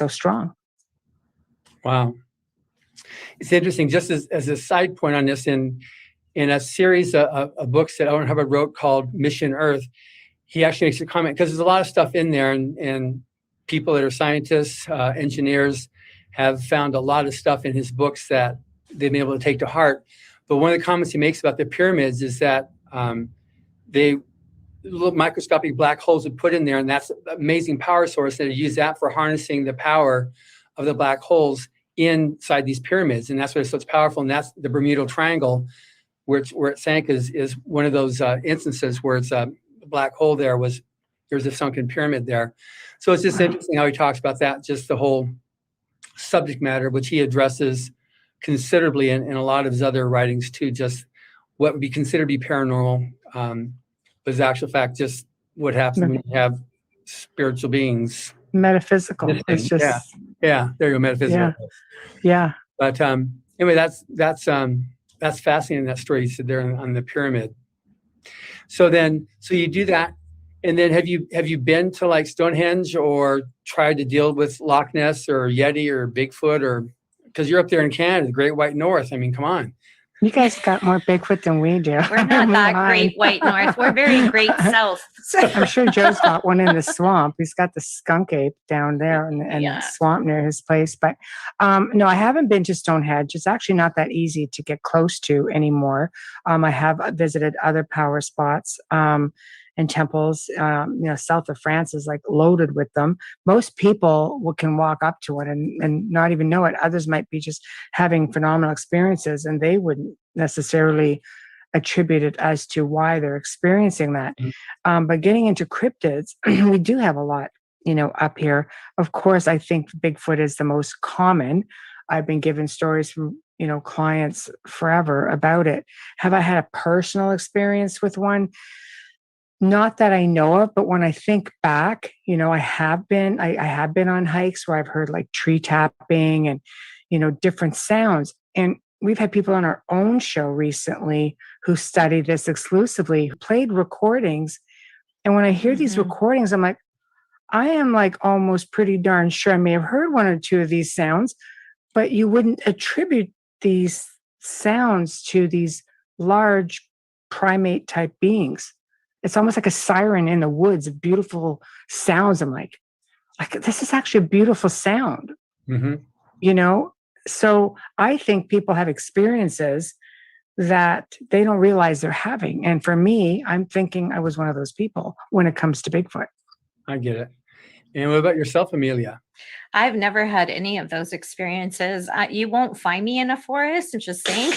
strong. Wow. It's interesting, just as a side point on this, in a series of books that Owen Hubbard wrote called Mission Earth, he actually makes a comment, because there's a lot of stuff in there, and people that are scientists, engineers, have found a lot of stuff in his books that they've been able to take to heart. But one of the comments he makes about the pyramids is that little microscopic black holes are put in there, and that's an amazing power source, that they use that for harnessing the power of the black holes inside these pyramids. And that's why it's so powerful. And that's the Bermuda Triangle, where it sank, is one of those instances where it's a black hole. There's a sunken pyramid there. So it's just interesting how he talks about that, just the whole subject matter, which he addresses considerably in a lot of his other writings too, just what would be considered to be paranormal, but is actual fact just what happens when you have spiritual beings. Metaphysical. It's just yeah. There you go, metaphysical. Yeah. But anyway, that's fascinating, that story you said there on the pyramid. So you do that, and then have you been to like Stonehenge, or tried to deal with Loch Ness or Yeti or Bigfoot, or because you're up there in Canada, the Great White North? I mean, come on. You guys got more Bigfoot than we do. We're not that Great White North. We're very Great South. I'm sure Joe's got one in the swamp. He's got the skunk ape down there and the swamp near his place. But no, I haven't been to Stonehenge. It's actually not that easy to get close to anymore. I have visited other power spots and temples. South of France is like loaded with them. Most people can walk up to it and not even know it. Others might be just having phenomenal experiences, and they wouldn't necessarily attribute it as to why they're experiencing that. But getting into cryptids, we do have a lot, up here. Of course, I think Bigfoot is the most common. I've been given stories from, clients forever about it. Have I had a personal experience with one? Not that I know of, but when I think back, I have been on hikes where I've heard like tree tapping and, different sounds. And we've had people on our own show recently who studied this exclusively, who played recordings. And when I hear these recordings, I'm like, I am like almost pretty darn sure I may have heard one or two of these sounds, but you wouldn't attribute these sounds to these large primate type beings. It's almost like a siren in the woods of beautiful sounds. I'm like, this is actually a beautiful sound, So I think people have experiences that they don't realize they're having. And for me, I'm thinking I was one of those people when it comes to Bigfoot. I get it. And what about yourself, Amelia? I've never had any of those experiences. You won't find me in a forest. I'm just saying.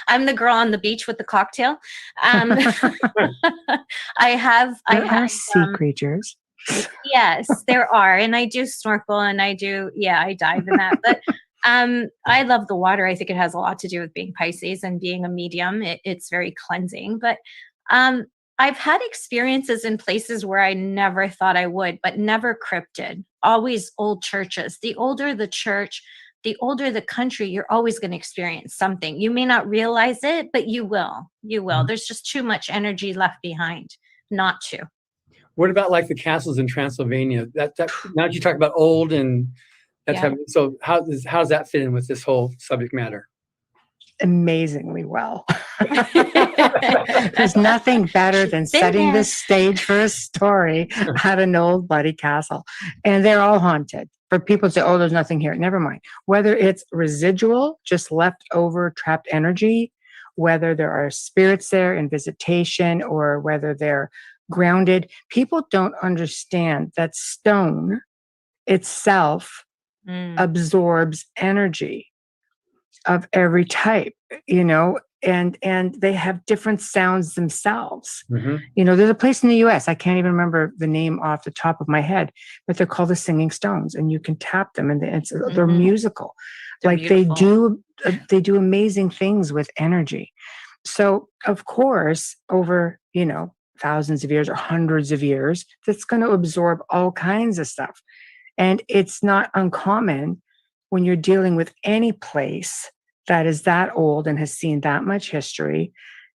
I'm the girl on the beach with the cocktail. I have sea creatures. Yes, there are. And I do snorkel and I dive in that. But I love the water. I think it has a lot to do with being Pisces and being a medium. It's very cleansing. But I've had experiences in places where I never thought I would, but never cryptid. Always old churches. The older the church, the older the country, you're always going to experience something. You may not realize it, but you will. You will. There's just too much energy left behind not to. What about like the castles in Transylvania? That now that you talk about old and so how does that fit in with this whole subject matter? Amazingly well. There's nothing better than setting the stage for a story at an old bloody castle. And they're all haunted. For people to say, oh, there's nothing here. Never mind. Whether it's residual, just leftover trapped energy, whether there are spirits there in visitation, or whether they're grounded. People don't understand that stone itself absorbs energy of every type. and they have different sounds themselves. Mm-hmm. There's a place in the US, I can't even remember the name off the top of my head, but they're called the Singing Stones, and you can tap them, and they're musical. They're like beautiful. they do amazing things with energy. So of course, over thousands of years or hundreds of years, that's going to absorb all kinds of stuff. And it's not uncommon when you're dealing with any place that is that old and has seen that much history,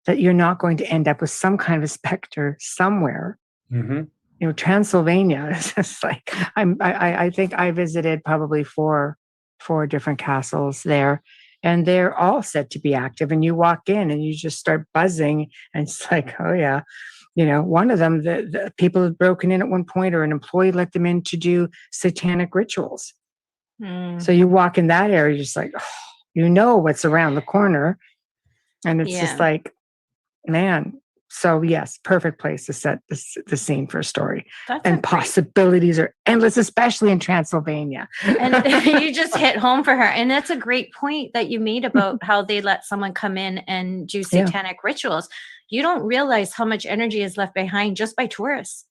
that you're not going to end up with some kind of specter somewhere. Mm-hmm. Transylvania is just like, I think I visited probably four different castles there, and they're all said to be active. And you walk in and you just start buzzing, and it's like, oh yeah. One of them, the people had broken in at one point, or an employee let them in to do satanic rituals. So you walk in that area, you're just like, what's around the corner. And it's just like, man. So yes, perfect place to set the scene for a story. And possibilities are endless, especially in Transylvania. And you just hit home for her. And that's a great point that you made about how they let someone come in and do satanic rituals. You don't realize how much energy is left behind just by tourists.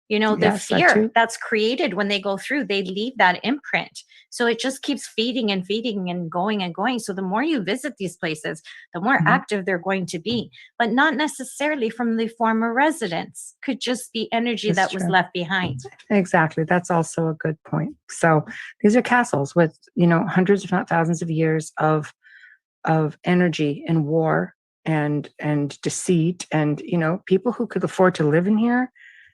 The fear that's created when they go through, they leave that imprint. So it just keeps feeding and feeding and going and going. So the more you visit these places, the more active they're going to be, but not necessarily from the former residents. Could just be energy that was left behind. Exactly. That's also a good point. So these are castles with, hundreds, if not thousands of years of energy and war and deceit, and, people who could afford to live in here.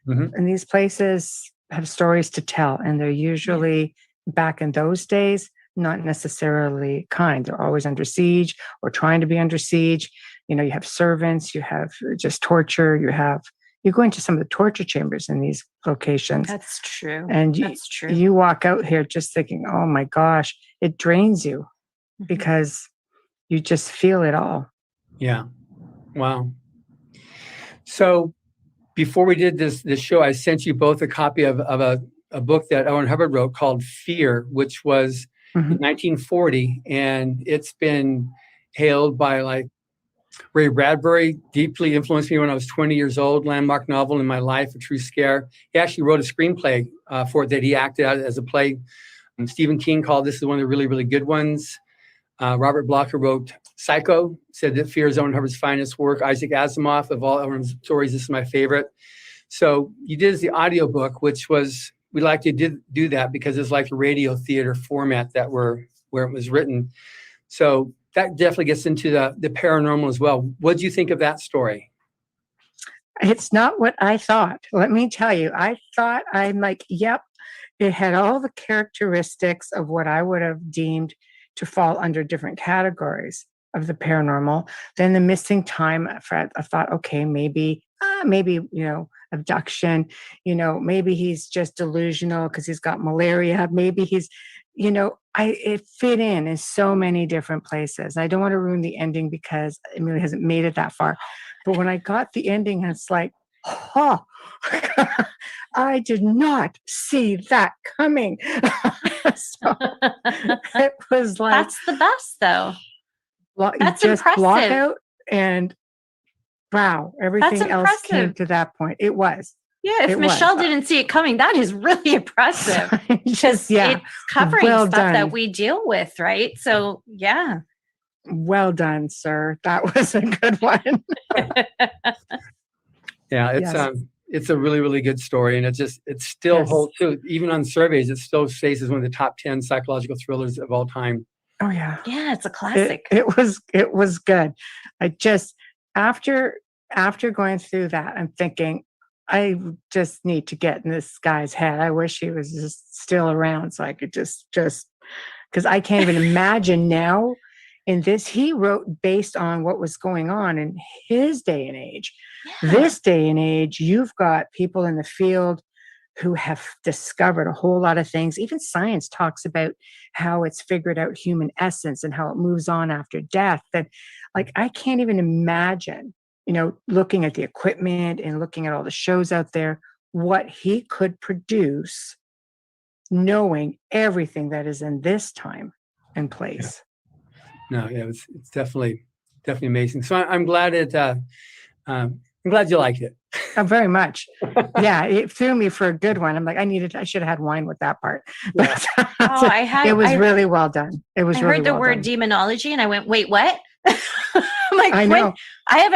Mm-hmm. And these places have stories to tell, and they're usually back in those days, not necessarily kind. They're always under siege or trying to be under siege. You have servants, you have just torture, you go into some of the torture chambers in these locations. That's true. And you walk out here just thinking, oh my gosh, it drains you because you just feel it all. Yeah. Wow. So before we did this show, I sent you both a copy of a book that Owen Hubbard wrote called Fear, which was in 1940. And it's been hailed by like Ray Bradbury, deeply influenced me when I was 20 years old, landmark novel in my life, a true scare. He actually wrote a screenplay for it that he acted out as a play. Stephen King called this one of the really, really good ones. Robert Blocker wrote Psycho, said that Fear is Owen Hubbard's finest work. Isaac Asimov, of all Owen's stories, this is my favorite. So you did the audiobook, which was, we like to do that because it's like a radio theater format where it was written. So that definitely gets into the paranormal as well. What do you think of that story? It's not what I thought. Let me tell you, I'm like, yep, it had all the characteristics of what I would have deemed to fall under different categories of the paranormal. Then the missing time, I thought, okay, maybe, abduction, maybe he's just delusional because he's got malaria. Maybe he's, it fit in so many different places. I don't want to ruin the ending because Amelia hasn't made it that far. But when I got the ending, it's like, I did not see that coming. So it was like, that's the best though. That's just impressive. Block out and wow, everything else came to that point. It was. Yeah, if Michelle didn't see it coming, that is really impressive. Because it's covering stuff that we deal with, right? So yeah. Well done, sir. That was a good one. Yeah, it's a really, really good story, and it still holds too. Even on surveys, it still stays as one of the top 10 psychological thrillers of all time. Oh yeah, yeah, it's a classic. It was good. I just after going through that, I'm thinking, I just need to get in this guy's head. I wish he was just still around so I could just because I can't even imagine now. In this, he wrote based on what was going on in his day and age. Yeah. This day and age, you've got people in the field who have discovered a whole lot of things. Even science talks about how it's figured out human essence and how it moves on after death. That, like, I can't even imagine, looking at the equipment and looking at all the shows out there, what he could produce, knowing everything that is in this time and place. Yeah. No, yeah, it's definitely definitely amazing. So I'm glad I'm glad you liked it. Oh, very much. Yeah, it threw me for a good one. I'm like, I should have had wine with that part. Yeah. But it was really well done. It was I really heard the well word done. demonology and I went, wait, what? I'm like, I know. I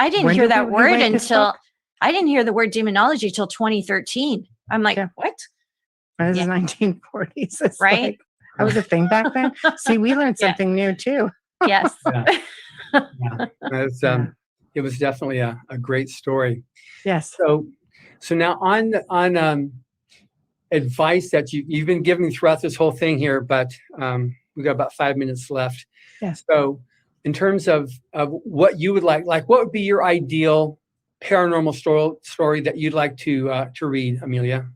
didn't hear that word until, book? I didn't hear the word demonology till 2013. I'm like, Yeah. what? This Yeah. is 1940s. It's Right? like, that was a thing back then. See, we learned Yeah. something new too. Yes. Yeah. It was definitely a great story. Yes. So now on advice that you've been giving throughout this whole thing here, but we've got about 5 minutes left. Yes. So in terms of what you would like what would be your ideal paranormal story that you'd like to read, Amelia?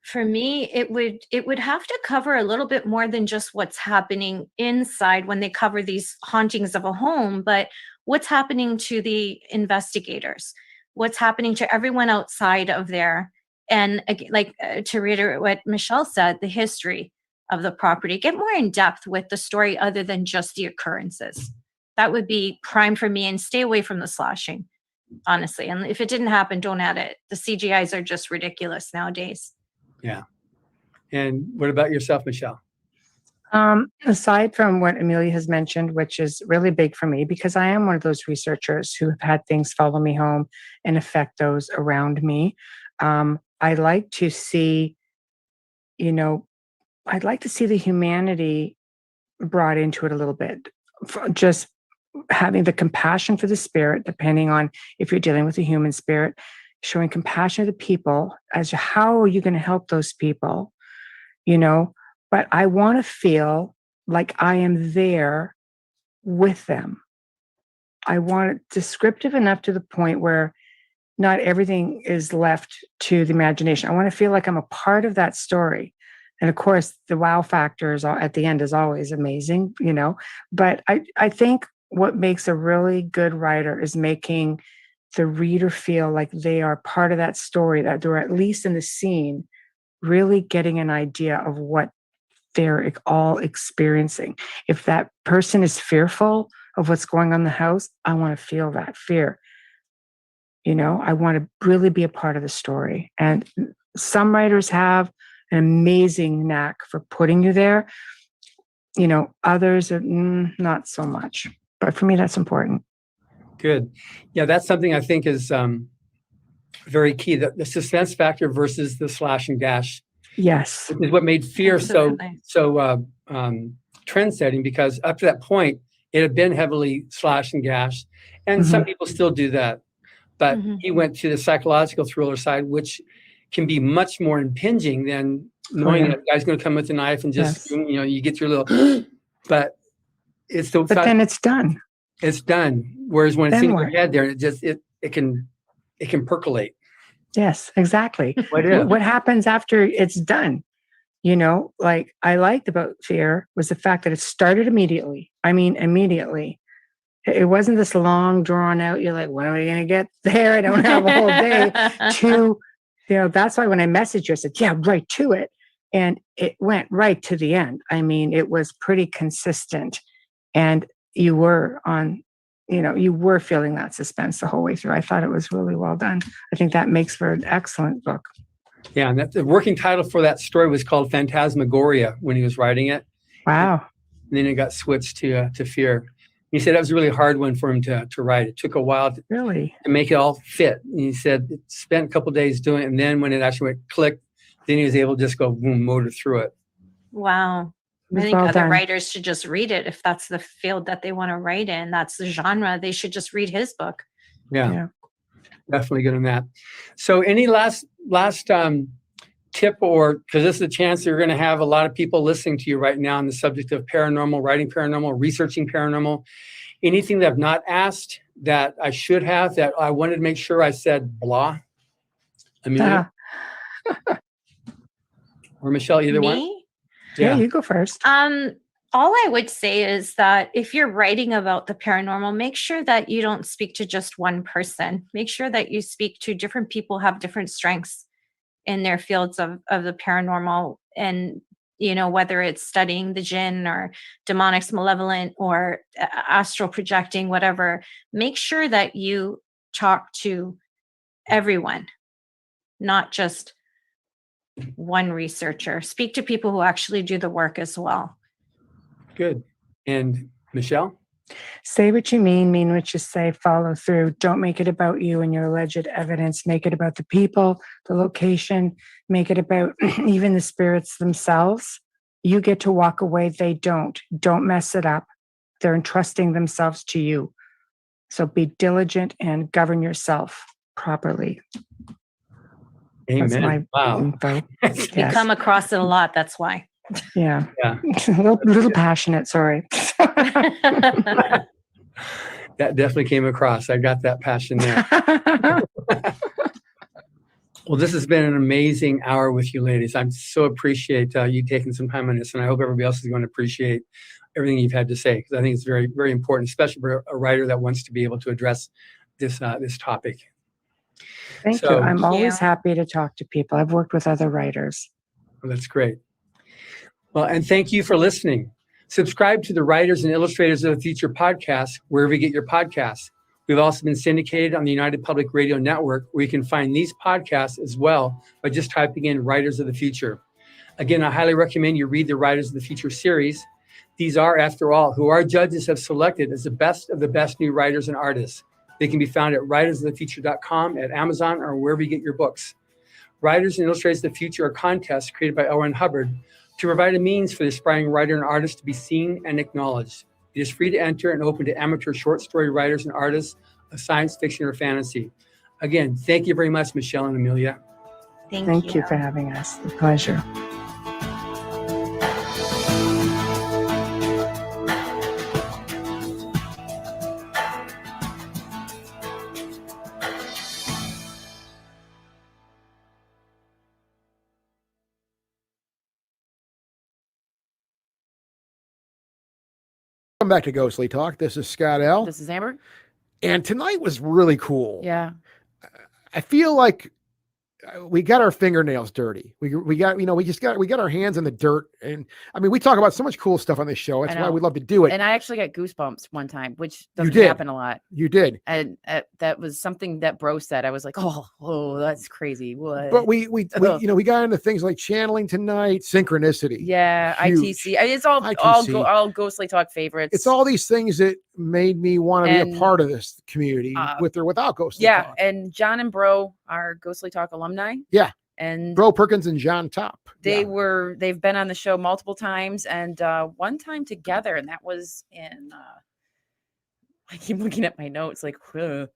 For me, it would have to cover a little bit more than just what's happening inside when they cover these hauntings of a home, but what's happening to the investigators, what's happening to everyone outside of there. And to reiterate what Michelle said, the history of the property, get more in depth with the story other than just the occurrences. That would be prime for me, and stay away from the slashing, honestly. And if it didn't happen, don't add it. The CGIs are just ridiculous nowadays. Yeah. And what about yourself, Michelle? Aside from what Amelia has mentioned, which is really big for me because I am one of those researchers who have had things follow me home and affect those around me. I like to see, I'd like to see the humanity brought into it a little bit. Just having the compassion for the spirit, depending on if you're dealing with a human spirit, showing compassion to the people as to how are you going to help those people, but I want to feel like I am there with them. I want it descriptive enough to the point where not everything is left to the imagination. I want to feel like I'm a part of that story. And of course, the wow factor at the end is always amazing, but I think what makes a really good writer is making the reader feel like they are part of that story, that they're at least in the scene, really getting an idea of what they're all experiencing. If that person is fearful of what's going on in the house, I want to feel that fear. I want to really be a part of the story. And some writers have an amazing knack for putting you there. Others are not so much. But for me, that's important. Good. Yeah, that's something I think is very key. The suspense factor versus the slash and gash. Yes. Is what made fear Absolutely. so trend-setting, because up to that point, it had been heavily slash and gash. And some people still do that. But he went to the psychological thriller side, which can be much more impinging than knowing that guy's going to come with a knife and just, you get your little, but it's the. But then it's done. It's done. Whereas when it's Then in your what? head there, it can percolate. Yes, exactly. What happens after it's done? Like I liked about fear was the fact that it started immediately. I mean, immediately. It wasn't this long drawn out. You're like, when are we going to get there? I don't have a whole day that's why when I messaged you, I said, yeah, right to it. And it went right to the end. I mean, it was pretty consistent, and you were feeling that suspense the whole way through. I thought it was really well done. I think that makes for an excellent book. Yeah. And the working title for that story was called Phantasmagoria when he was writing it. Wow. And then it got switched to Fear. He said that was a really hard one for him to write. It took a while to make it all fit. And he said it spent a couple of days doing it. And then when it actually went click, then he was able to just go boom, motor through it. Wow. I think other writers should just read it. If that's the field that they want to write in, that's the genre, they should just read his book. Yeah. Definitely good on that. So any last tip, or because this is a chance that you're going to have a lot of people listening to you right now on the subject of paranormal, writing paranormal, researching paranormal, anything that I've not asked that I should have, that I wanted to make sure I said blah? Amelia? Or Michelle, either one? Yeah, you go first. All I would say is that if you're writing about the paranormal, make sure that you don't speak to just one person. Make sure that you speak to different people who have different strengths in their fields of the paranormal, and whether it's studying the jinn or demonics, malevolent, or astral projecting, whatever, make sure that you talk to everyone, not just one researcher. Speak to people who actually do the work as well. Good. And Michelle? Say what you mean what you say, follow through. Don't make it about you and your alleged evidence. Make it about the people, the location, make it about even the spirits themselves. You get to walk away. They don't. Don't mess it up. They're entrusting themselves to you. So be diligent and govern yourself properly. Amen. That's my wow. info. Yes. We come across it a lot. That's why. Yeah. Yeah. a little passionate. Sorry. That definitely came across. I got that passion there. Well, this has been an amazing hour with you ladies. I so appreciate you taking some time on this, and I hope everybody else is going to appreciate everything you've had to say, because I think it's very, very important, especially for a writer that wants to be able to address this topic. Thank you. I'm always happy to talk to people. I've worked with other writers. Well, that's great. Well, and thank you for listening. Subscribe to the Writers and Illustrators of the Future podcast, wherever you get your podcasts. We've also been syndicated on the United Public Radio Network, where you can find these podcasts as well by just typing in Writers of the Future. Again, I highly recommend you read the Writers of the Future series. These are, after all, who our judges have selected as the best of the best new writers and artists. They can be found at writersofthefuture.com, at Amazon, or wherever you get your books. Writers and Illustrators of the Future are contests created by L. Ron Hubbard to provide a means for the aspiring writer and artist to be seen and acknowledged. It is free to enter and open to amateur short story writers and artists of science fiction or fantasy. Again, thank you very much, Michelle and Amelia. Thank you for having us. A pleasure. Welcome back to Ghostly Talk. This is Scott L. This is Amber. And tonight was really cool. Yeah. I feel like we got our fingernails dirty. We got our hands in the dirt. And I mean, we talk about so much cool stuff on this show. That's why we love to do it. And I actually got goosebumps one time, which doesn't happen a lot. You did. And that was something that Bro said. I was like, oh, that's crazy. What? But we got into things like channeling tonight, synchronicity. Yeah. Huge. ITC. It's all Ghostly Talk favorites. It's all these things that made me want to be a part of this community with or without Ghostly Talk. Yeah. And John and Bro are Ghostly Talk alumni. Yeah. And Bro Perkins and John Top. They've been on the show multiple times, and one time together, and that was in I keep looking at my notes like okay.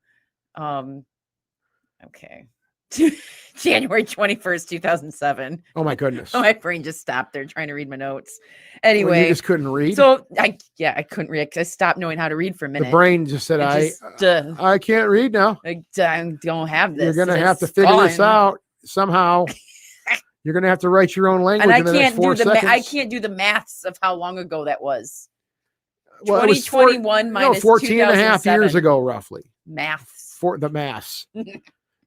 January 21st, 2007. Oh my goodness. My brain just stopped there trying to read my notes. Anyway, you just couldn't read. So I couldn't read because I stopped knowing how to read for a minute. The brain just said, I can't read now. I don't have this. You're going to have to figure this out somehow. You're going to have to write your own language. And I can't do the maths of how long ago that was. Well, 2021 minus 14 and a half years ago, roughly. Maths. For the maths.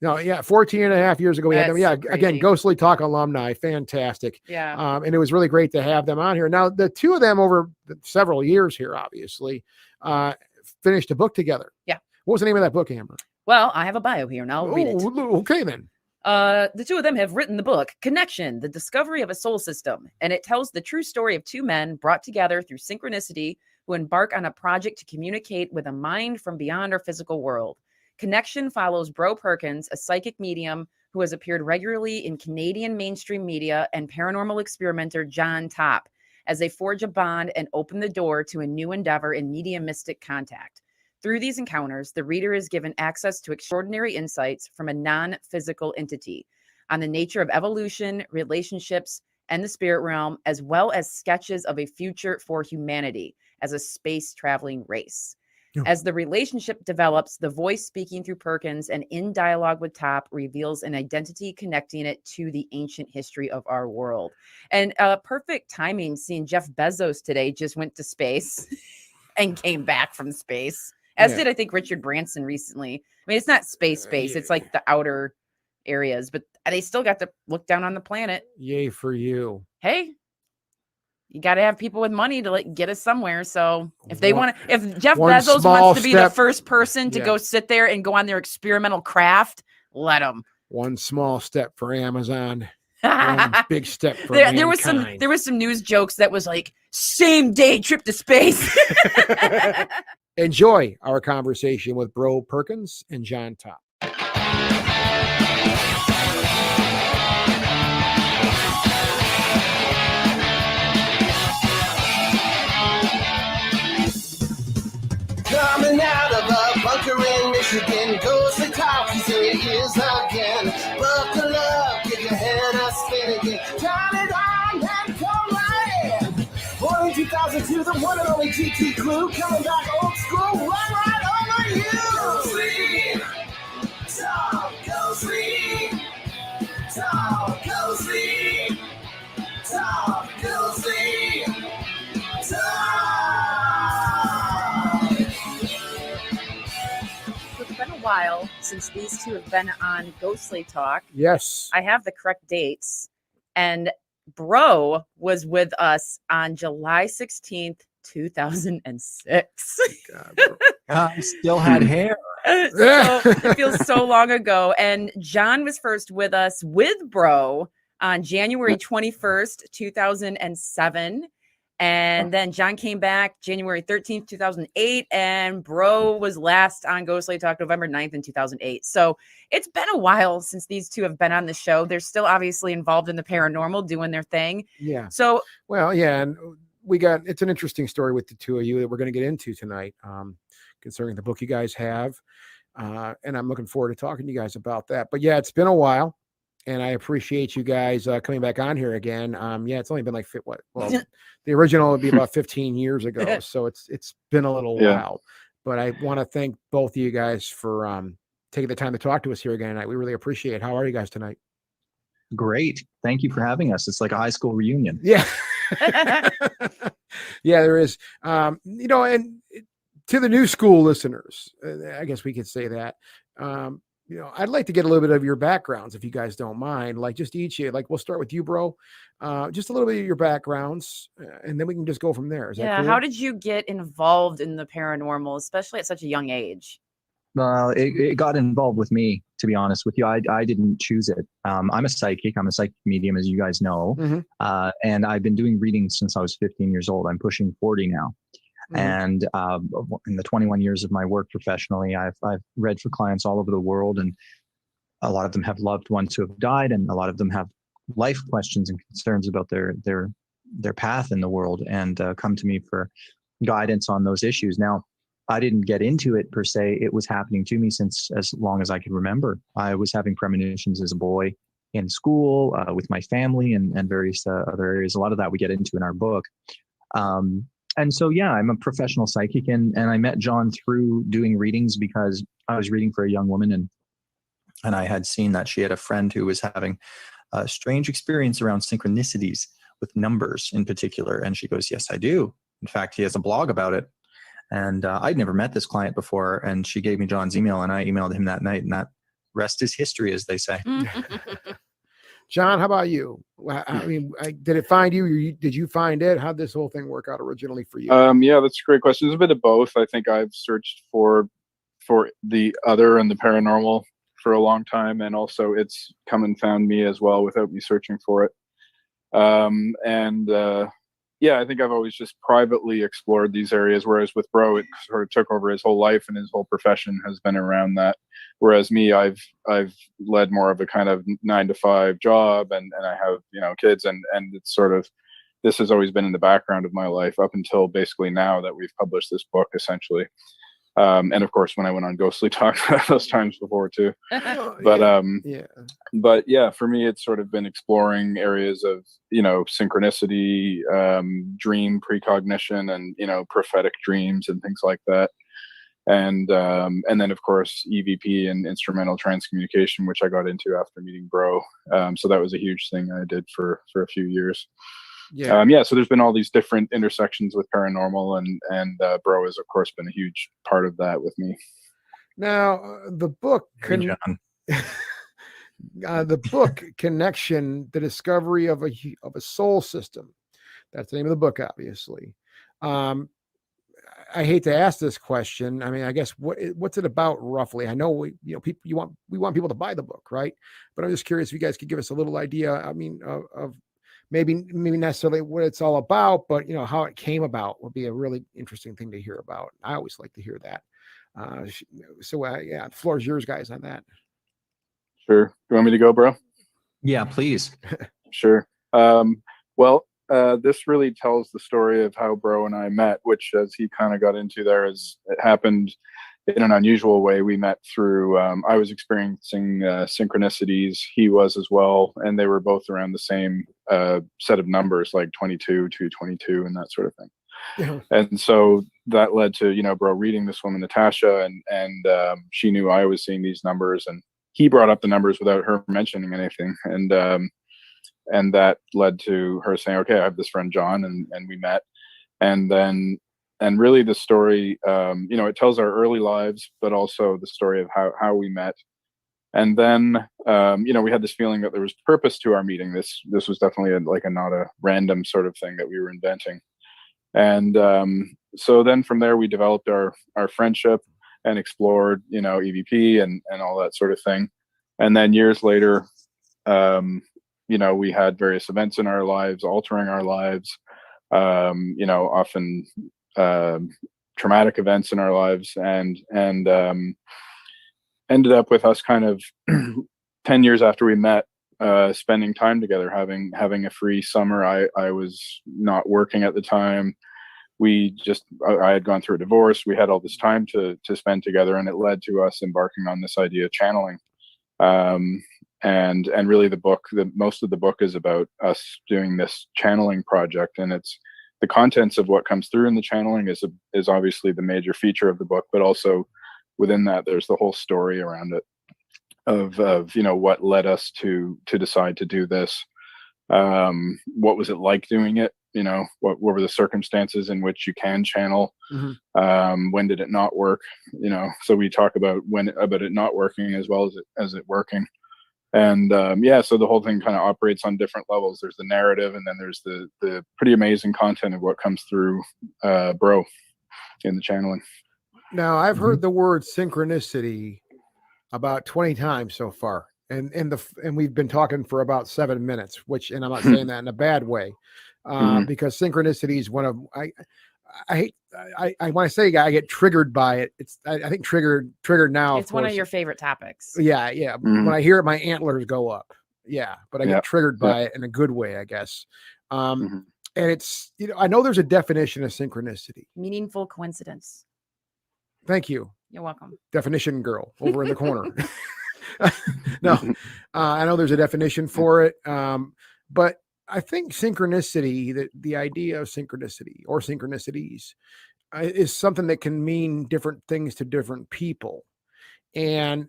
No, yeah, 14 and a half years ago we had them. Yeah, so again, Ghostly Talk alumni, fantastic. Yeah. And it was really great to have them on here. Now, the two of them over several years here, obviously, finished a book together. Yeah. What was the name of that book, Amber? Well, I have a bio here, and I'll read it. Okay, then. The two of them have written the book, Connection, The Discovery of a Soul System, and it tells the true story of two men brought together through synchronicity who embark on a project to communicate with a mind from beyond our physical world. Connection follows Bro Perkins, a psychic medium who has appeared regularly in Canadian mainstream media, and paranormal experimenter John Top, as they forge a bond and open the door to a new endeavor in mediumistic contact. Through these encounters, the reader is given access to extraordinary insights from a non-physical entity on the nature of evolution, relationships, and the spirit realm, as well as sketches of a future for humanity as a space-traveling race. As the relationship develops, the voice speaking through Perkins and in dialogue with Top reveals an identity connecting it to the ancient history of our world. And perfect timing, seeing Jeff Bezos today just went to space and came back from space, as did, I think, Richard Branson recently. I mean, it's not space. It's like the outer areas, but they still got to look down on the planet. Yay for you. Hey, you got to have people with money to like get us somewhere. So if they One- want to, if Jeff one Bezos small wants to be the step- first person to Yeah. go sit there and go on their experimental craft, let him. One small step for Amazon. One big step for there was mankind. some news jokes that was like same day trip to space. Enjoy our conversation with Bro Perkins and John Top. Coming out of a bunker in Michigan, ghostly talk, he's in your ears again. Buckle up, give your hand a spin again. Turn it on and come right in. Born in 2002, the one and only GT Crew, coming back old school, run right over you. Go sleep, talk, go sleep, talk, go sleep, talk, go sleep, talk. It's been a while since these two have been on Ghostly Talk. Yes. I have the correct dates, and Bro was with us on July 16th, 2006. God, bro. I still had hair. So it feels so long ago. And John was first with us with Bro on January 21st, 2007. And then John came back January 13th, 2008. And Bro was last on Ghostly Talk November 9th in 2008. So it's been a while since these two have been on the show. They're still obviously involved in the paranormal, doing their thing. Yeah. So Well, yeah, and it's an interesting story with the two of you that we're going to get into tonight, concerning the book you guys have. And I'm looking forward to talking to you guys about that. But yeah, it's been a while, and I appreciate you guys coming back on here again. Yeah, it's only been like the original would be about 15 years ago, so it's been a little while. But I want to thank both of you guys for taking the time to talk to us here again tonight. We really appreciate it. How are you guys tonight? Great. Thank you for having us. It's like a high school reunion. Yeah. Yeah, there is. And to the new school listeners, I guess we could say that, I'd like to get a little bit of your backgrounds, if you guys don't mind, like just each, like we'll start with you, Bro, just a little bit of your backgrounds, and then we can just go from there. Is that cool? how did you get involved in the paranormal, especially at such a young age? It got involved with me, to be honest with you. I didn't choose it. I'm a psychic. I'm a psychic medium, as you guys know. Mhm. And I've been doing readings since I was 15 years old. I'm pushing 40 now. Mhm. And in the 21 years of my work professionally, I've read for clients all over the world, and a lot of them have loved ones who have died, and a lot of them have life questions and concerns about their path in the world, and come to me for guidance on those issues. Now, I didn't get into it per se. It was happening to me since as long as I can remember. I was having premonitions as a boy in school, with my family, and various other areas. A lot of that we get into in our book. And so, yeah, I'm a professional psychic, and I met John through doing readings because I was reading for a young woman, and I had seen that she had a friend who was having a strange experience around synchronicities with numbers in particular. And she goes, "Yes, I do. In fact, he has a blog about it." And I'd never met this client before, and she gave me John's email, and I emailed him that night, and that rest is history, as they say. John, how about you? I mean, did it find you? Did you find it? How'd this whole thing work out originally for you? Yeah, that's a great question. It's a bit of both. I think I've searched for the other and the paranormal for a long time, and also it's come and found me as well without me searching for it. Yeah, I think I've always just privately explored these areas, whereas with Bro, it sort of took over his whole life, and his whole profession has been around that. Whereas me, I've led more of a kind of 9-to-5 job, and I have, kids, and it's sort of, this has always been in the background of my life up until basically now that we've published this book, essentially. And of course, when I went on Ghostly Talk those times before too. But yeah, for me, it's sort of been exploring areas of, synchronicity, dream precognition, and, prophetic dreams and things like that. And then of course, EVP and instrumental transcommunication, which I got into after meeting Bro. So that was a huge thing I did for a few years. So there's been all these different intersections with paranormal, and Bro has of course been a huge part of that with me. Now, the book the book Connection, the discovery of a soul system That's the name of the book, obviously. I hate to ask this question. I mean, I guess what's it about roughly? I know we want people to buy the book, right? But I'm just curious if you guys could give us a little idea. I mean, of maybe necessarily what it's all about, but how it came about would be a really interesting thing to hear about. I always like to hear that. Yeah, the floor is yours, guys, on that. Sure. You want me to go, bro? Yeah, please. Sure. This really tells the story of how Bro and I met, which, as he kind of got into there, it happened in an unusual way. We met through, I was experiencing synchronicities. He was as well. And they were both around the same set of numbers, like 22, 222, and that sort of thing. Yeah. And so that led to, Bro reading this woman, Natasha, and she knew I was seeing these numbers, and he brought up the numbers without her mentioning anything. And that led to her saying, okay, I have this friend, John, and we met. And really the story, it tells our early lives, but also the story of how we met. And then, we had this feeling that there was purpose to our meeting. This was definitely not a random sort of thing that we were inventing. And so then from there, we developed our friendship and explored, EVP and all that sort of thing. And then years later, we had various events in our lives, altering our lives, often traumatic events in our lives, and ended up with us kind of 10 years after we met, spending time together, having a free summer. I was not working at the time. I had gone through a divorce. We had all this time to spend together, and it led to us embarking on this idea of channeling. And really most of the book is about us doing this channeling project, and it's the contents of what comes through in the channeling is obviously the major feature of the book, but also within that, there's the whole story around it of what led us to decide to do this. What was it like doing it? What were the circumstances in which you can channel? Mm-hmm. When did it not work? So we talk about about it not working as well as it working. And so the whole thing kind of operates on different levels. There's the narrative, and then there's the pretty amazing content of what comes through Bro in the channeling. Now, I've heard the word synchronicity about 20 times so far. And we've been talking for about 7 minutes, and I'm not saying that in a bad way, because synchronicity is one of I want to say I get triggered by it. I think triggered now. It's one of your favorite topics. Yeah. Mm-hmm. When I hear it, my antlers go up. Yeah, but I get triggered by it in a good way, I guess. And it's I know there's a definition of synchronicity. Meaningful coincidence. Thank you. You're welcome. Definition girl over in the corner. No, I know there's a definition for it, but I think synchronicity, the idea of synchronicity or synchronicities, is something that can mean different things to different people. And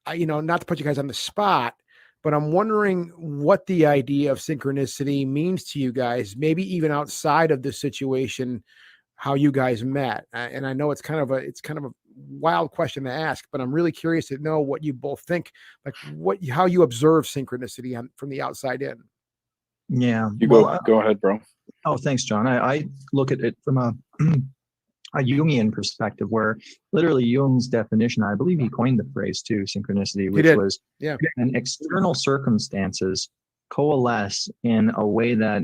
not to put you guys on the spot, but I'm wondering what the idea of synchronicity means to you guys, maybe even outside of the situation, how you guys met. And I know it's kind of a wild question to ask, but I'm really curious to know what you both think, how you observe synchronicity from the outside in. Yeah. Go ahead, Bro. Oh, thanks, John. I look at it from a Jungian perspective, where literally Jung's definition, I believe he coined the phrase too, synchronicity, which was an external circumstances coalesce in a way that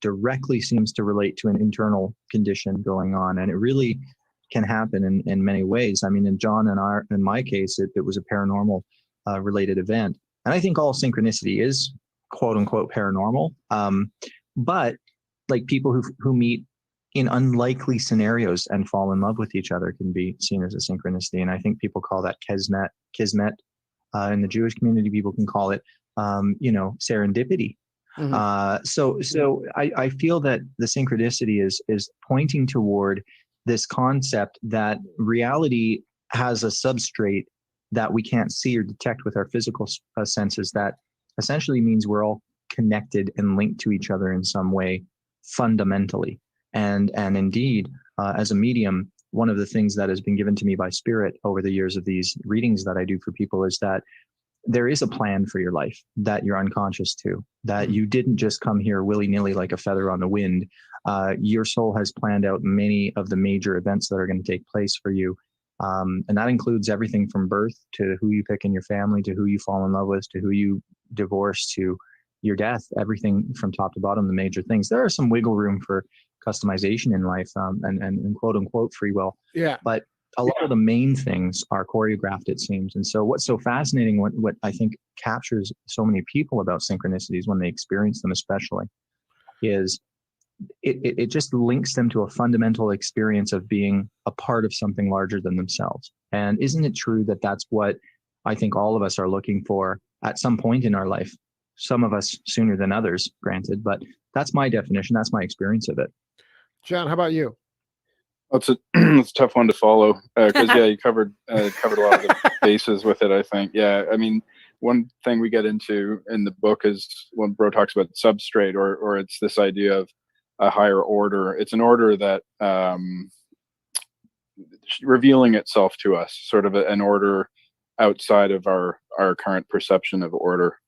directly seems to relate to an internal condition going on. And it really can happen in many ways. I mean, in my case, it was a paranormal related event. And I think all synchronicity is quote unquote paranormal. But like people who meet in unlikely scenarios and fall in love with each other can be seen as a synchronicity. And I think people call that kismet. In the Jewish community, people can call it, serendipity. Mm-hmm. So I feel that the synchronicity is pointing toward this concept that reality has a substrate that we can't see or detect with our physical senses, that essentially means we're all connected and linked to each other in some way fundamentally. And indeed, as a medium, one of the things that has been given to me by Spirit over the years of these readings that I do for people is that there is a plan for your life that you're unconscious to, that you didn't just come here willy-nilly like a feather on the wind. Your soul has planned out many of the major events that are going to take place for you. And that includes everything from birth to who you pick in your family, to who you fall in love with, to who you divorce, to your death, everything from top to bottom, the major things. There are some wiggle room for customization in life, and quote unquote free will. Yeah. But a lot of the main things are choreographed, it seems. And so what's so fascinating, what I think captures so many people about synchronicities when they experience them especially, is it just links them to a fundamental experience of being a part of something larger than themselves. And isn't it true that that's what I think all of us are looking for at some point in our life? Some of us sooner than others, granted, but that's my definition. That's my experience of it. John, how about you? It's a tough one to follow because you covered a lot of the bases with it, I think. Yeah, I mean, one thing we get into in the book is when Bro talks about substrate, or it's this idea of a higher order. It's an order that revealing itself to us, sort of an order outside of our current perception of order.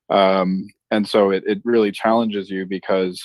And so it really challenges you because